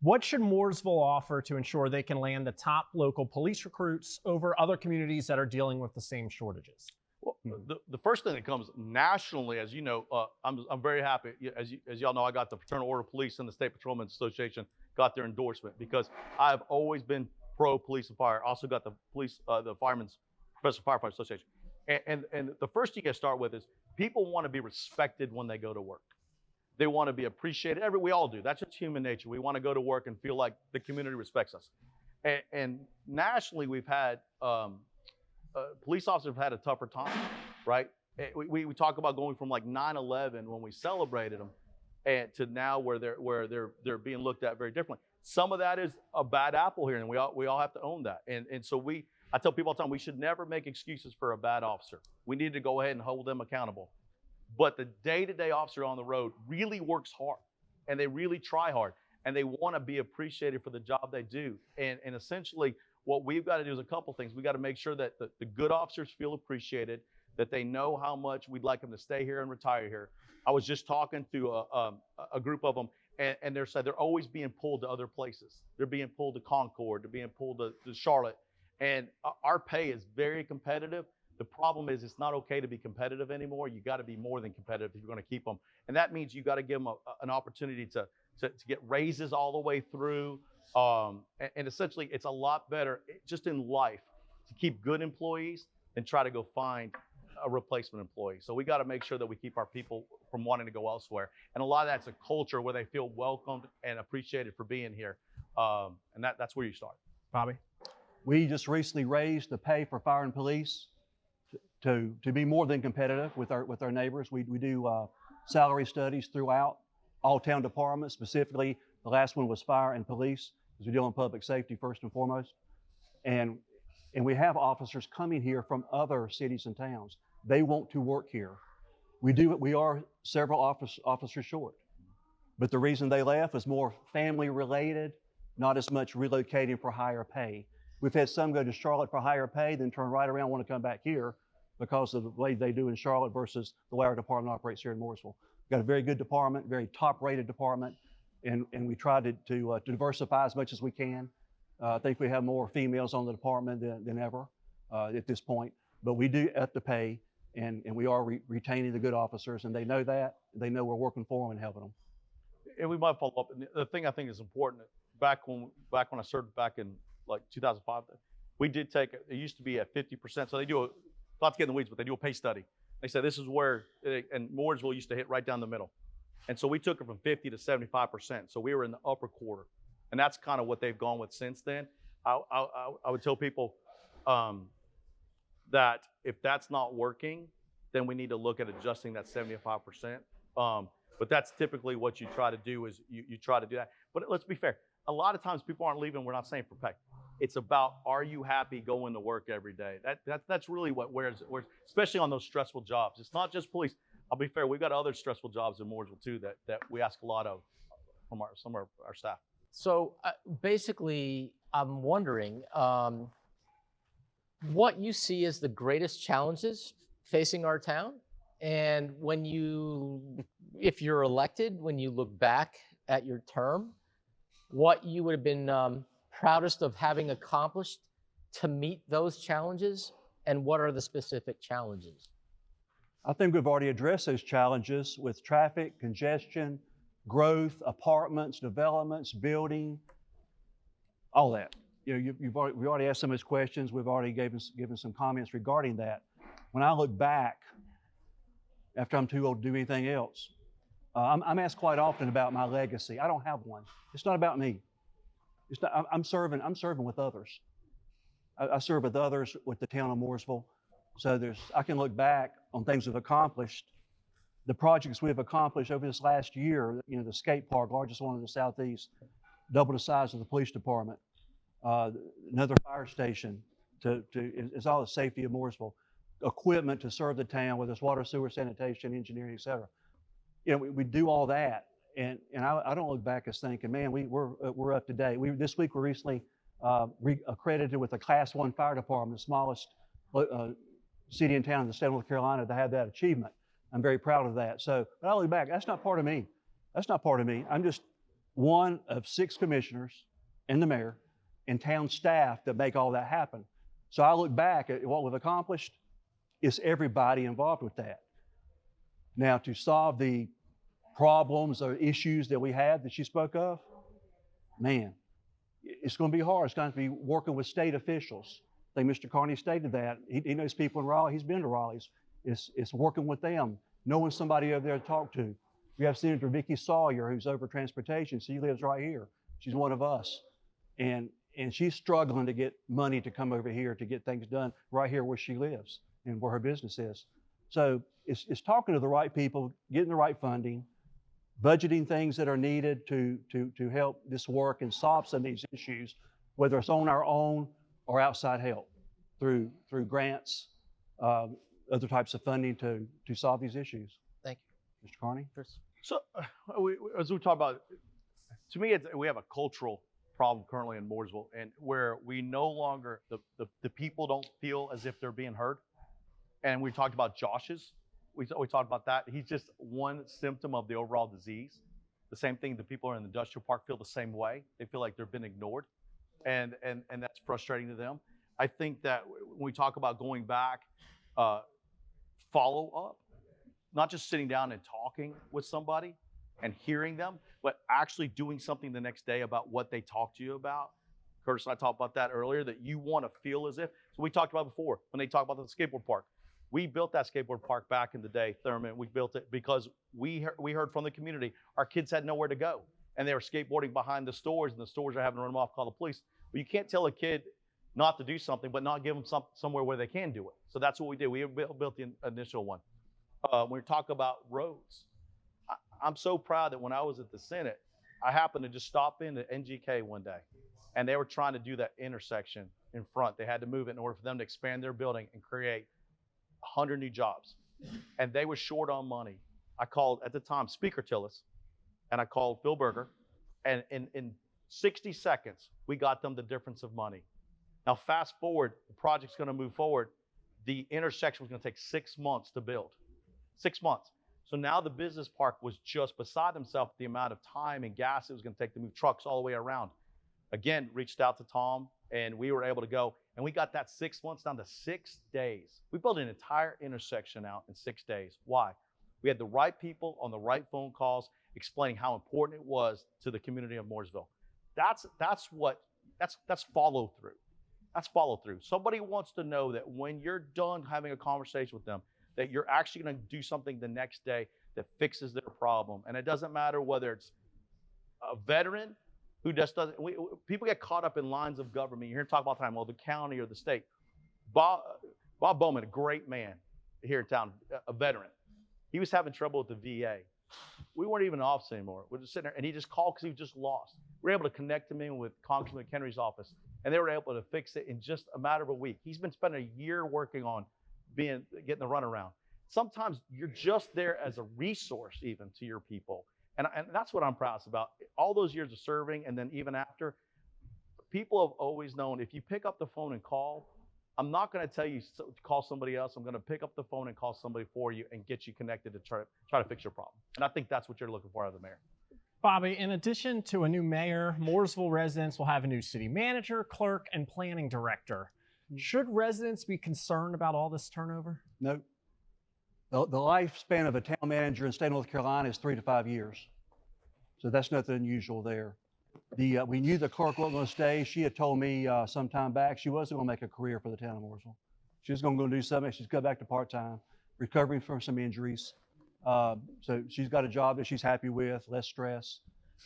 What should Mooresville offer to ensure they can land the top local police recruits over other communities that are dealing with the same shortages? Well, the first thing that comes nationally, as you know, I'm very happy. As y'all know, I got the Fraternal Order of Police and the State Patrolmen's Association got their endorsement because I've always been pro police and fire. Also got the Firemen's Professional Firefighter Association. And the first thing you start with is people want to be respected when they go to work. They want to be appreciated. We all do. That's just human nature. We want to go to work and feel like the community respects us. And nationally, we've had police officers have had a tougher time, right? We talk about going from like 9/11 when we celebrated them, and to now where they're being looked at very differently. Some of that is a bad apple here, and we all have to own that. And so I tell people all the time, we should never make excuses for a bad officer. We need to go ahead and hold them accountable. But the day-to-day officer on the road really works hard, and they really try hard, and they want to be appreciated for the job they do. And essentially, what we've got to do is a couple things. We got to make sure that the good officers feel appreciated, that they know how much we'd like them to stay here and retire here. I was just talking to a group of them, and they're always being pulled to other places. They're being pulled to Concord, they're being pulled to Charlotte, and our pay is very competitive. The problem is it's not okay to be competitive anymore. You got to be more than competitive if you're going to keep them, and that means you got to give them an opportunity to get raises all the way through. And essentially, it's a lot better just in life to keep good employees than try to go find a replacement employee. So we got to make sure that we keep our people from wanting to go elsewhere. And a lot of that's a culture where they feel welcomed and appreciated for being here. And that's where you start. Bobby? We just recently raised the pay for fire and police to be more than competitive with our neighbors. We do salary studies throughout all town departments. Specifically, the last one was fire and police, because we deal in public safety first and foremost. And we have officers coming here from other cities and towns. They want to work here. We are several officers short, but the reason they left is more family related, not as much relocating for higher pay. We've had some go to Charlotte for higher pay, then turn right around and want to come back here because of the way they do in Charlotte versus the way our department operates here in Mooresville. We've got a very good department, very top-rated department, and we try to diversify as much as we can. I think we have more females on the department than ever at this point, but we do up the pay, and we are retaining the good officers, and they know that. They know we're working for them and helping them. And we might follow up. And the thing I think is important, back when I served back in like 2005, we did take, it used to be at 50%. So they do not to get in the weeds, but they do a pay study. They said this is where, and Mooresville used to hit right down the middle. And so we took it from 50 to 75%. So we were in the upper quarter. And that's kind of what they've gone with since then. I would tell people that if that's not working, then we need to look at adjusting that 75%. But that's typically what you try to do is you try to do that. But let's be fair. A lot of times people aren't leaving, we're not saying for pay. It's about, are you happy going to work every day? That's really what wears, especially on those stressful jobs. It's not just police. I'll be fair, we've got other stressful jobs in Mooresville too that we ask a lot of from some of our staff. So basically, I'm wondering what you see as the greatest challenges facing our town, and if you're elected, when you look back at your term, what you would have been proudest of having accomplished to meet those challenges, and what are the specific challenges? I think we've already addressed those challenges with traffic, congestion, growth, apartments, developments, building, all that. You know, we already asked some of those questions. We've already given some comments regarding that. When I look back, after I'm too old to do anything else, I'm asked quite often about my legacy. I don't have one. It's not about me. It's not, I'm serving with others. I serve with others with the town of Mooresville. So I can look back on things we've accomplished, the projects we've accomplished over this last year. You know, the skate park, largest one in the Southeast, double the size of the police department. Another fire station it's all the safety of Mooresville. Equipment to serve the town, whether it's water, sewer, sanitation, engineering, et cetera. You know, we do all that, and I don't look back as thinking, man, we're up to date. This week we're recently accredited with a Class 1 fire department, the smallest city and town in the state of North Carolina to have that achievement. I'm very proud of that. So when I look back, that's not part of me. That's not part of me. one of 6 commissioners and the mayor and town staff that make all that happen. So I look back at what we've accomplished. It's everybody involved with that. Now, to solve the problems or issues that we had that you spoke of, man, it's going to be hard. It's going to be working with state officials. I think Mr. Carney stated that. He knows people in Raleigh. He's been to Raleigh's. It's working with them, knowing somebody over there to talk to. We have Senator Vicki Sawyer, who's over transportation. She lives right here. She's one of us. And she's struggling to get money to come over here to get things done right here where she lives and where her business is. So it's talking to the right people, getting the right funding, budgeting things that are needed to help this work and solve some of these issues, whether it's on our own or outside help through grants, other types of funding to solve these issues. Thank you. Mr. Carney? Chris? So as we talk about, to me, we have a cultural problem currently in Mooresville, and where we no longer, the people don't feel as if they're being heard. And we talked about Josh's. We talked about that. He's just one symptom of the overall disease. The same thing, the people in the industrial park feel the same way. They feel like they've been ignored, and that's frustrating to them. I think that when we talk about going back, follow up, not just sitting down and talking with somebody and hearing them, but actually doing something the next day about what they talked to you about. Curtis and I talked about that earlier, that you want to feel as if, so we talked about before, when they talk about the skateboard park. We built that skateboard park back in the day, Thurman. We built it because we heard from the community, our kids had nowhere to go. And they were skateboarding behind the stores, and the stores are having to run them off, call the police. But you can't tell a kid not to do something, but not give them somewhere where they can do it. So that's what we did. We built the initial one. When we talk about roads, I'm so proud that when I was at the Senate, I happened to just stop in at NGK one day, and they were trying to do that intersection in front. They had to move it in order for them to expand their building and create 100 new jobs. And they were short on money. I called, at the time, Speaker Tillis, and I called Phil Berger, and in 60 seconds, we got them the difference of money. Now, fast forward, the project's going to move forward. The intersection was going to take 6 months to build. 6 months. So now the business park was just beside himself the amount of time and gas it was going to take to move trucks all the way around. Again, reached out to Tom, and we were able to go, and we got that 6 months down to 6 days. We built an entire intersection out in 6 days. Why? We had the right people on the right phone calls explaining how important it was to the community of Mooresville. That's follow through. That's follow through. Somebody wants to know that when you're done having a conversation with them, that you're actually going to do something the next day that fixes their problem. And it doesn't matter whether it's a veteran who just doesn't, people get caught up in lines of government. You hear talk about time, well, the county or the state. Bob Bowman, a great man here in town, a veteran. He was having trouble with the VA. We weren't even in office anymore. We're just sitting there, and he just called because he was just lost. We were able to connect him in with Congressman McHenry's office, and they were able to fix it in just a matter of a week. He's been spending a year working on getting the runaround. Sometimes you're just there as a resource even to your people. And that's what I'm proud about. All those years of serving, and then even after, people have always known if you pick up the phone and call, I'm not going to tell you to call somebody else. I'm going to pick up the phone and call somebody for you and get you connected to try to fix your problem. And I think that's what you're looking for out of the mayor. Bobby, in addition to a new mayor, Mooresville residents will have a new city manager, clerk, and planning director. Should residents be concerned about all this turnover? No. The lifespan of a town manager in the state of North Carolina is 3 to 5 years. So that's nothing unusual there. We knew the clerk wasn't going to stay. She had told me some time back she wasn't going to make a career for the town of Mooresville. She was going to go do something. She's going back to part-time, recovering from some injuries. So she's got a job that she's happy with, less stress.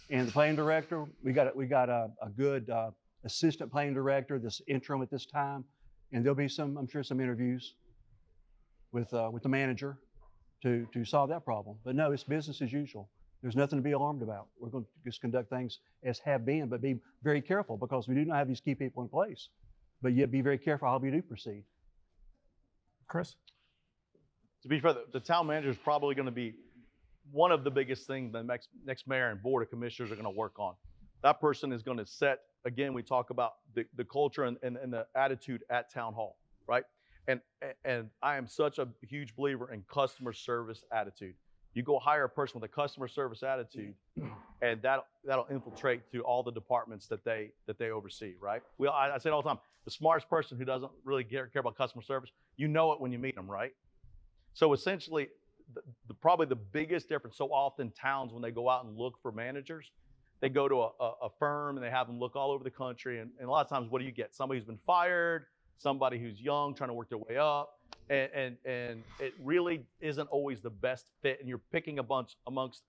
And the planning director, we got a good assistant planning director that's interim at this time. And there'll be I'm sure some interviews with the manager to solve that problem. But no, it's business as usual. There's nothing to be alarmed about. We're going to just conduct things as have been, but be very careful because we do not have these key people in place. But yet be very careful how we do proceed. Chris? To be fair, the town manager is probably going to be one of the biggest things the next mayor and board of commissioners are going to work on. That person is going to set, again, we talk about the culture and the attitude at town hall, right? And I am such a huge believer in customer service attitude. You go hire a person with a customer service attitude, and that'll infiltrate through all the departments that they oversee, right? I say it all the time, the smartest person who doesn't really care about customer service, you know it when you meet them, right? So essentially, probably the biggest difference, so often towns, when they go out and look for managers, they go to a firm and they have them look all over the country. And a lot of times, what do you get? Somebody who's been fired, somebody who's young, trying to work their way up. And it really isn't always the best fit. And you're picking a bunch amongst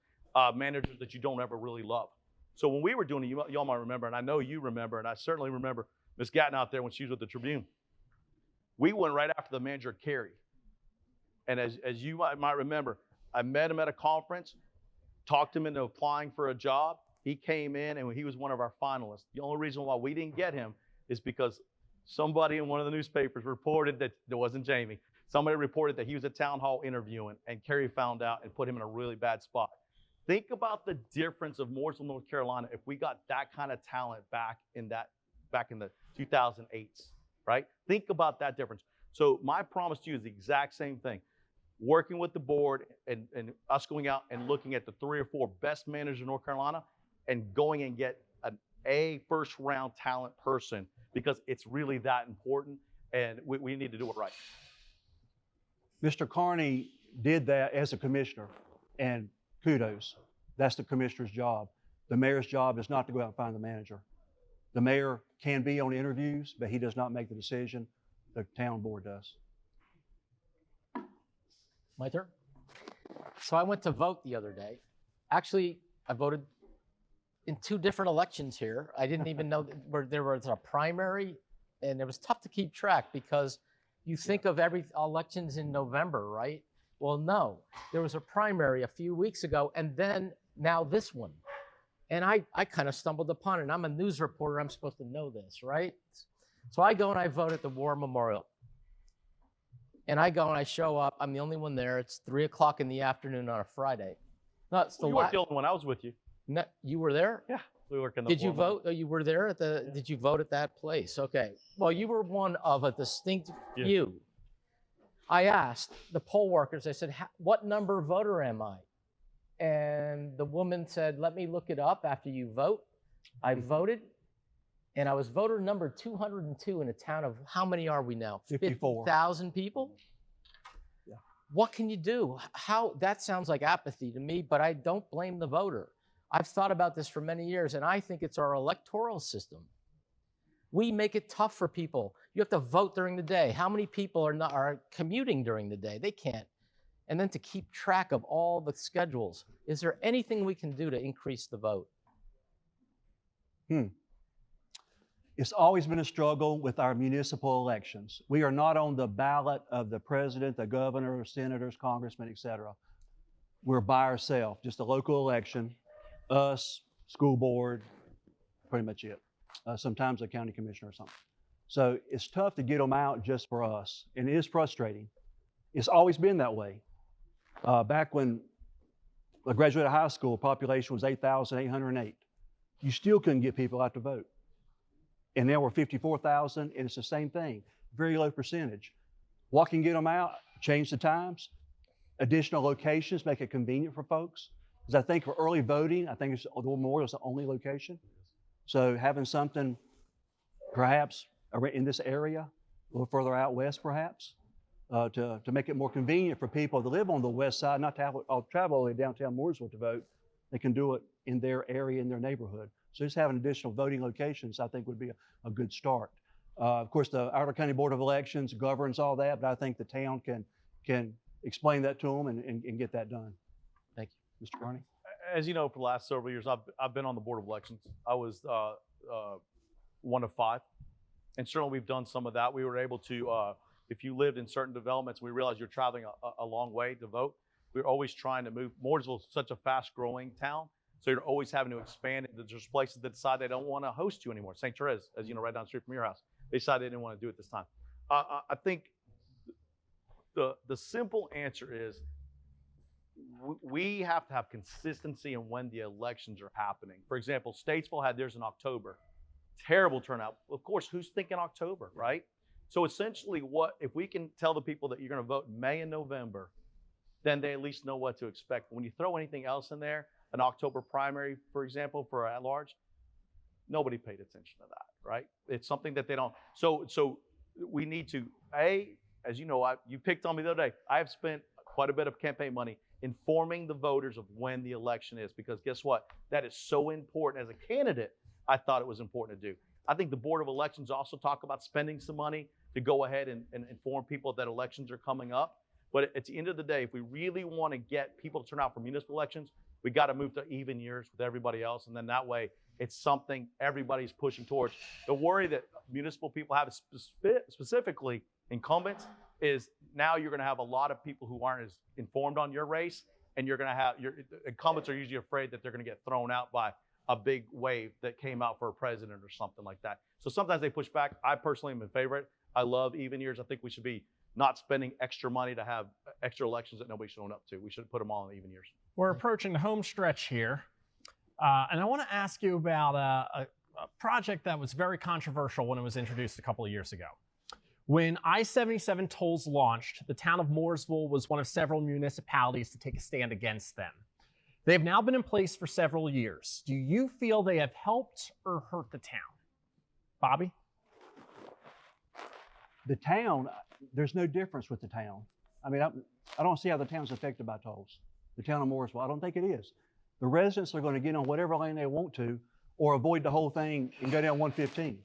managers that you don't ever really love. So when we were doing it, y'all might remember, and I know you remember, and I certainly remember Miss Gatton out there when she was with the Tribune. We went right after the manager, Carey. And as you might remember, I met him at a conference, talked him into applying for a job. He came in and he was one of our finalists. The only reason why we didn't get him is because somebody in one of the newspapers reported that, it wasn't Jamie, somebody reported that he was at town hall interviewing, and Carey found out and put him in a really bad spot. Think about the difference of Mooresville, North Carolina, if we got that kind of talent back in the 2008s, right? Think about that difference. So my promise to you is the exact same thing. Working with the board and us going out and looking at the 3 or 4 best managers in North Carolina and going and get an first round talent person, because it's really that important, and we need to do it right. Mr. Carney did that as a commissioner, and kudos. That's the commissioner's job. The mayor's job is not to go out and find the manager. The mayor can be on interviews, but he does not make the decision. The town board does. My turn. So I went to vote the other day. Actually, I voted in 2 different elections here. I didn't even know that there was a primary, and it was tough to keep track because you think of every elections in November, right? Well, no, there was a primary a few weeks ago, and then now this one. And I kind of stumbled upon it. I'm a news reporter. I'm supposed to know this, right? So I go and I vote at the War Memorial. And I go and I show up. I'm the only one there. It's 3 o'clock in the afternoon on a Friday. No, it's You weren't the only one. I was with you. No, you were there? Yeah, we work in the. Did you vote? Oh, you were there at the? Did you vote at that place? Okay. Well, you were one of a distinct few. I asked the poll workers. I said, "What number voter am I?" And the woman said, "Let me look it up after you vote." I voted, and I was voter number 202 in a town of, how many are we now? 54. 50,000 people? Yeah. What can you do? That sounds like apathy to me, but I don't blame the voter. I've thought about this for many years, and I think it's our electoral system. We make it tough for people. You have to vote during the day. How many people are commuting during the day? They can't. And then to keep track of all the schedules. Is there anything we can do to increase the vote? It's always been a struggle with our municipal elections. We are not on the ballot of the president, the governor, senators, congressmen, etc. We're by ourselves, just a local election, us, school board, pretty much it. Sometimes a county commissioner or something. So it's tough to get them out just for us, and it is frustrating. It's always been that way. Back when I graduated high school, population was 8,808. You still couldn't get people out to vote. And now we're 54,000, and it's the same thing, very low percentage. What can get them out? Change the times, additional locations, make it convenient for folks. Because I think for early voting, I think the Memorial is the only location. So having something perhaps in this area, a little further out west perhaps, to make it more convenient for people to live on the west side, not to travel all the way downtown Mooresville to vote. They can do it in their area, in their neighborhood. So just having additional voting locations, I think, would be a good start. Of course, the Outer County Board of Elections governs all that, but I think the town can explain that to them and get that done. Thank you. Mr. Carney? As you know, for the last several years, I've been on the Board of Elections. I was 1 of 5. And certainly we've done some of that. We were able to, if you lived in certain developments, we realized you're traveling a long way to vote. We're always trying to move. Mooresville is such a fast-growing town, so you're always having to expand. There's places that decide they don't want to host you anymore. St. Therese, as you know, right down the street from your house, they decided they didn't want to do it this time. I think the simple answer is we have to have consistency in when the elections are happening. For example, Statesville had theirs in October. Terrible turnout. Of course, who's thinking October, right? So essentially, if we can tell the people that you're going to vote in May and November, then they at least know what to expect. When you throw anything else in there, an October primary, for example, for at large, nobody paid attention to that, right? It's something that they don't. So we need to, as you know, you picked on me the other day. I have spent quite a bit of campaign money informing the voters of when the election is, because guess what? That is so important. As a candidate, I thought it was important to do. I think the Board of Elections also talk about spending some money to go ahead and inform people that elections are coming up. But at the end of the day, if we really want to get people to turn out for municipal elections, we got to move to even years with everybody else. And then that way, it's something everybody's pushing towards. The worry that municipal people have, specifically incumbents, is now you're going to have a lot of people who aren't as informed on your race, and you're going to have your incumbents are usually afraid that they're going to get thrown out by a big wave that came out for a president or something like that. So sometimes they push back. I personally am in favor of it. I love even years. I think we should be not spending extra money to have extra elections that nobody's showing up to. We should put them all in even years. We're approaching the home stretch here. And I want to ask you about a project that was very controversial when it was introduced a couple of years ago. When I-77 tolls launched, the town of Mooresville was one of several municipalities to take a stand against them. They have now been in place for several years. Do you feel they have helped or hurt the town? Bobby? The town, there's no difference with the town. I mean, I don't see how the town's affected by tolls. The town of Mooresville, I don't think it is. The residents are going to get on whatever lane they want to, or avoid the whole thing and go down 115.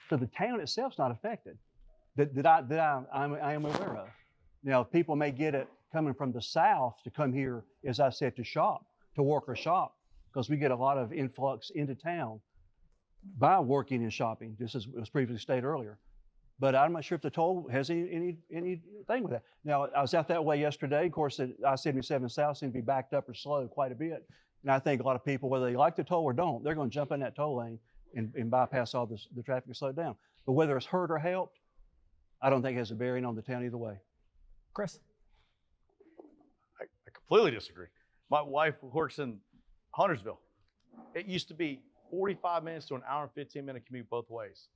So the town itself's not affected that I am aware of. Now, people may get it coming from the south to come here, as I said, to shop, to work or shop, because we get a lot of influx into town by working and shopping, just as was previously stated earlier. But I'm not sure if the toll has anything with that. Now, I was out that way yesterday. Of course, the I-77 South seemed to be backed up or slow quite a bit. And I think a lot of people, whether they like the toll or don't, they're going to jump in that toll lane and bypass all the traffic and slow down. But whether it's hurt or helped, I don't think it has a bearing on the town either way. Chris? I completely disagree. My wife works in Huntersville. It used to be 45 minutes to an hour and 15-minute commute both ways.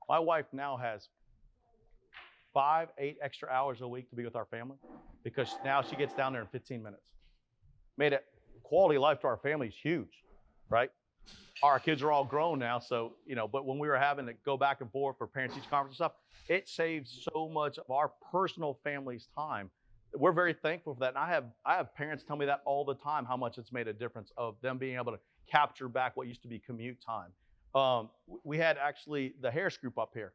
My wife now has 5, 8 extra hours a week to be with our family, because now she gets down there in 15 minutes. Made it quality of life to our family is huge, right? Our kids are all grown now, so, but when we were having to go back and forth for parent-teacher conference and stuff, it saves so much of our personal family's time. We're very thankful for that. And I have parents tell me that all the time, how much it's made a difference of them being able to capture back what used to be commute time. We had actually the Harris group up here,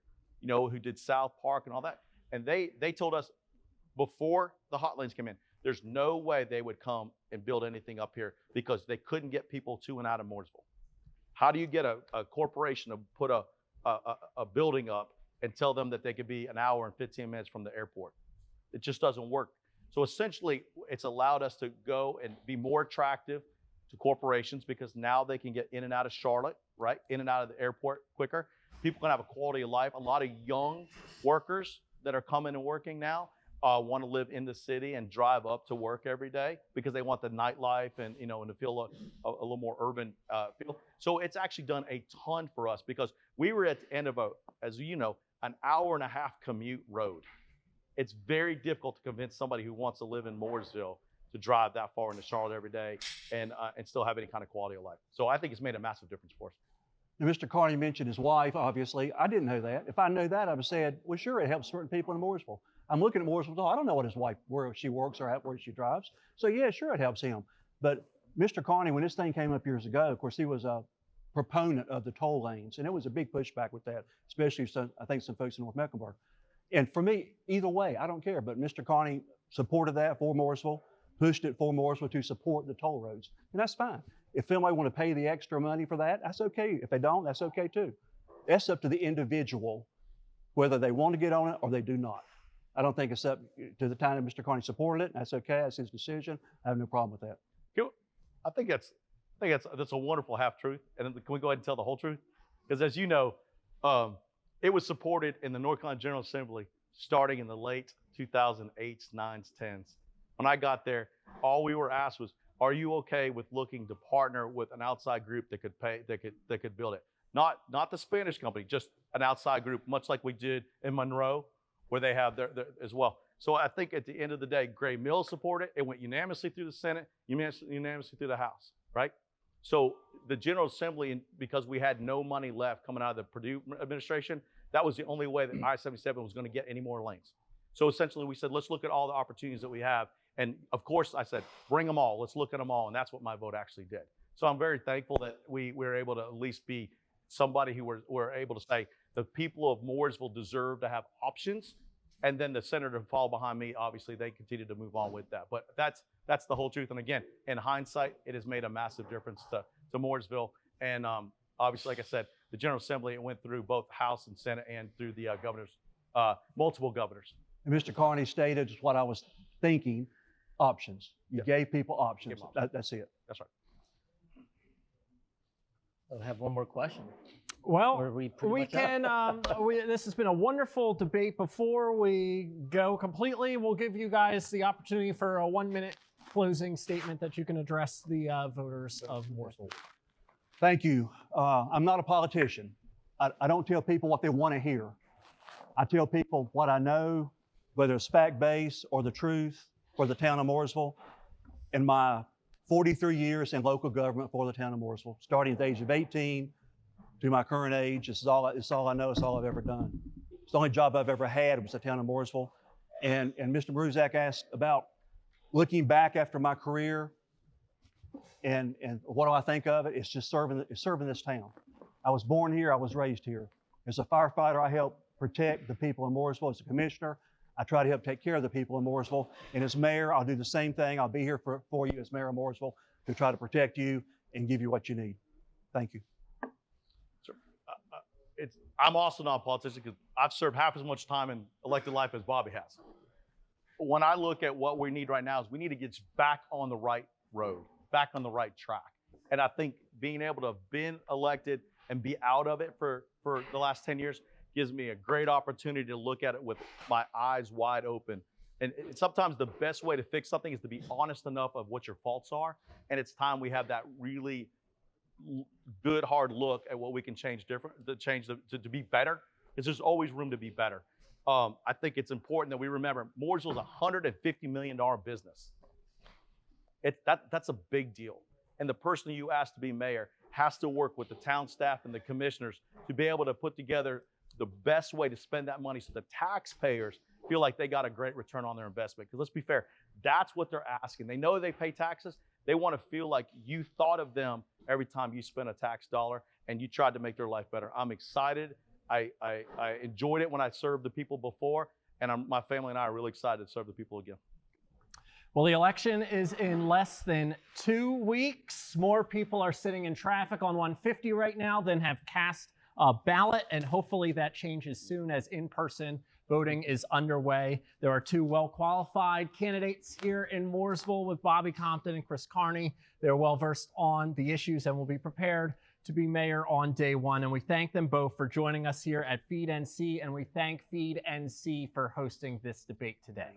who did South Park and all that. And they told us before the hot lanes came in, there's no way they would come and build anything up here because they couldn't get people to and out of Mooresville. How do you get a corporation to put a building up and tell them that they could be an hour and 15 minutes from the airport? It just doesn't work. So essentially, it's allowed us to go and be more attractive to corporations, because now they can get in and out of Charlotte, right? In and out of the airport quicker. People can have a quality of life. A lot of young workers that are coming and working now want to live in the city and drive up to work every day because they want the nightlife and, and to feel a little more urban feel. So it's actually done a ton for us, because we were at the end of as you know, an hour and a half commute road. It's very difficult to convince somebody who wants to live in Mooresville to drive that far into Charlotte every day and still have any kind of quality of life. So I think it's made a massive difference for us. Now, Mr. Carney mentioned his wife, obviously. I didn't know that. If I knew that, I would have said, well, sure, it helps certain people in Mooresville. I'm looking at Mooresville. I don't know what his wife, where she works or where she drives. So yeah, sure, it helps him. But Mr. Carney, when this thing came up years ago, of course, he was a proponent of the toll lanes. And it was a big pushback with that, especially I think some folks in North Mecklenburg. And for me, either way, I don't care. But Mr. Carney supported that for Mooresville, pushed it for Mooresville to support the toll roads. And that's fine. If somebody want to pay the extra money for that, that's okay. If they don't, that's okay too. That's up to the individual, whether they want to get on it or they do not. I don't think it's up to the time that Mr. Carney supported it. That's okay. That's his decision. I have no problem with that. I think that's a wonderful half truth. And can we go ahead and tell the whole truth? Because as you know, it was supported in the North Carolina General Assembly starting in the late 2008s, 9s, 10s. When I got there, all we were asked was, are you okay with looking to partner with an outside group that could build it? Not the Spanish company, just an outside group, much like we did in Monroe, where they have their as well. So I think at the end of the day, Gray Mills supported it. It went unanimously through the Senate, unanimously through the House, right? So the General Assembly, because we had no money left coming out of the Purdue administration, that was the only way that I-77 was going to get any more lanes. So essentially we said, let's look at all the opportunities that we have. And of course I said, bring them all, let's look at them all. And that's what my vote actually did. So I'm very thankful that we were able to at least be somebody who were able to say the people of Mooresville deserve to have options. And then the senator to follow behind me, obviously they continue to move on with that. But that's the whole truth. And again, in hindsight, it has made a massive difference to Mooresville. And obviously, like I said, the General Assembly, it went through both House and Senate and through the governors, multiple governors. And Mr. Carney stated just what I was thinking, options. You gave people options. That's it. That's right. I'll have one more question. Well, this has been a wonderful debate. Before we go completely, we'll give you guys the opportunity for a 1-minute closing statement that you can address the voters of Mooresville. Thank you. I'm not a politician. I don't tell people what they want to hear. I tell people what I know, whether it's fact-based or the truth for the town of Mooresville. In my 43 years in local government for the town of Mooresville, starting at the age of 18 to my current age, it's all I know, it's all I've ever done. It's the only job I've ever had was the town of Mooresville. And Mr. Bruzak asked about looking back after my career and what do I think of it? It's just serving this town. I was born here, I was raised here. As a firefighter, I help protect the people in Mooresville. As a commissioner, I try to help take care of the people in Mooresville. And as mayor, I'll do the same thing. I'll be here for you as mayor of Mooresville to try to protect you and give you what you need. Thank you. I'm also not a politician because I've served half as much time in elected life as Bobby has. When I look at what we need right now is we need to get back on the right road, back on the right track. And I think being able to have been elected and be out of it for the last 10 years gives me a great opportunity to look at it with my eyes wide open. And sometimes the best way to fix something is to be honest enough of what your faults are. And it's time we have that really good, hard look at what we can change to be better, because there's always room to be better. I think it's important that we remember Mooresville is a $150 million business. That's a big deal. And the person you ask to be mayor has to work with the town staff and the commissioners to be able to put together the best way to spend that money so the taxpayers feel like they got a great return on their investment. Because let's be fair, that's what they're asking. They know they pay taxes. They want to feel like you thought of them every time you spent a tax dollar and you tried to make their life better. I'm excited. I enjoyed it when I served the people before, and my family and I are really excited to serve the people again. Well, the election is in less than 2 weeks. More people are sitting in traffic on 150 right now than have cast a ballot, and hopefully that changes soon as in-person voting is underway. There are 2 well-qualified candidates here in Mooresville with Bobby Compton and Chris Carney. They're well-versed on the issues and will be prepared to be mayor on day 1. And we thank them both for joining us here at FeedNC, and we thank FeedNC for hosting this debate today.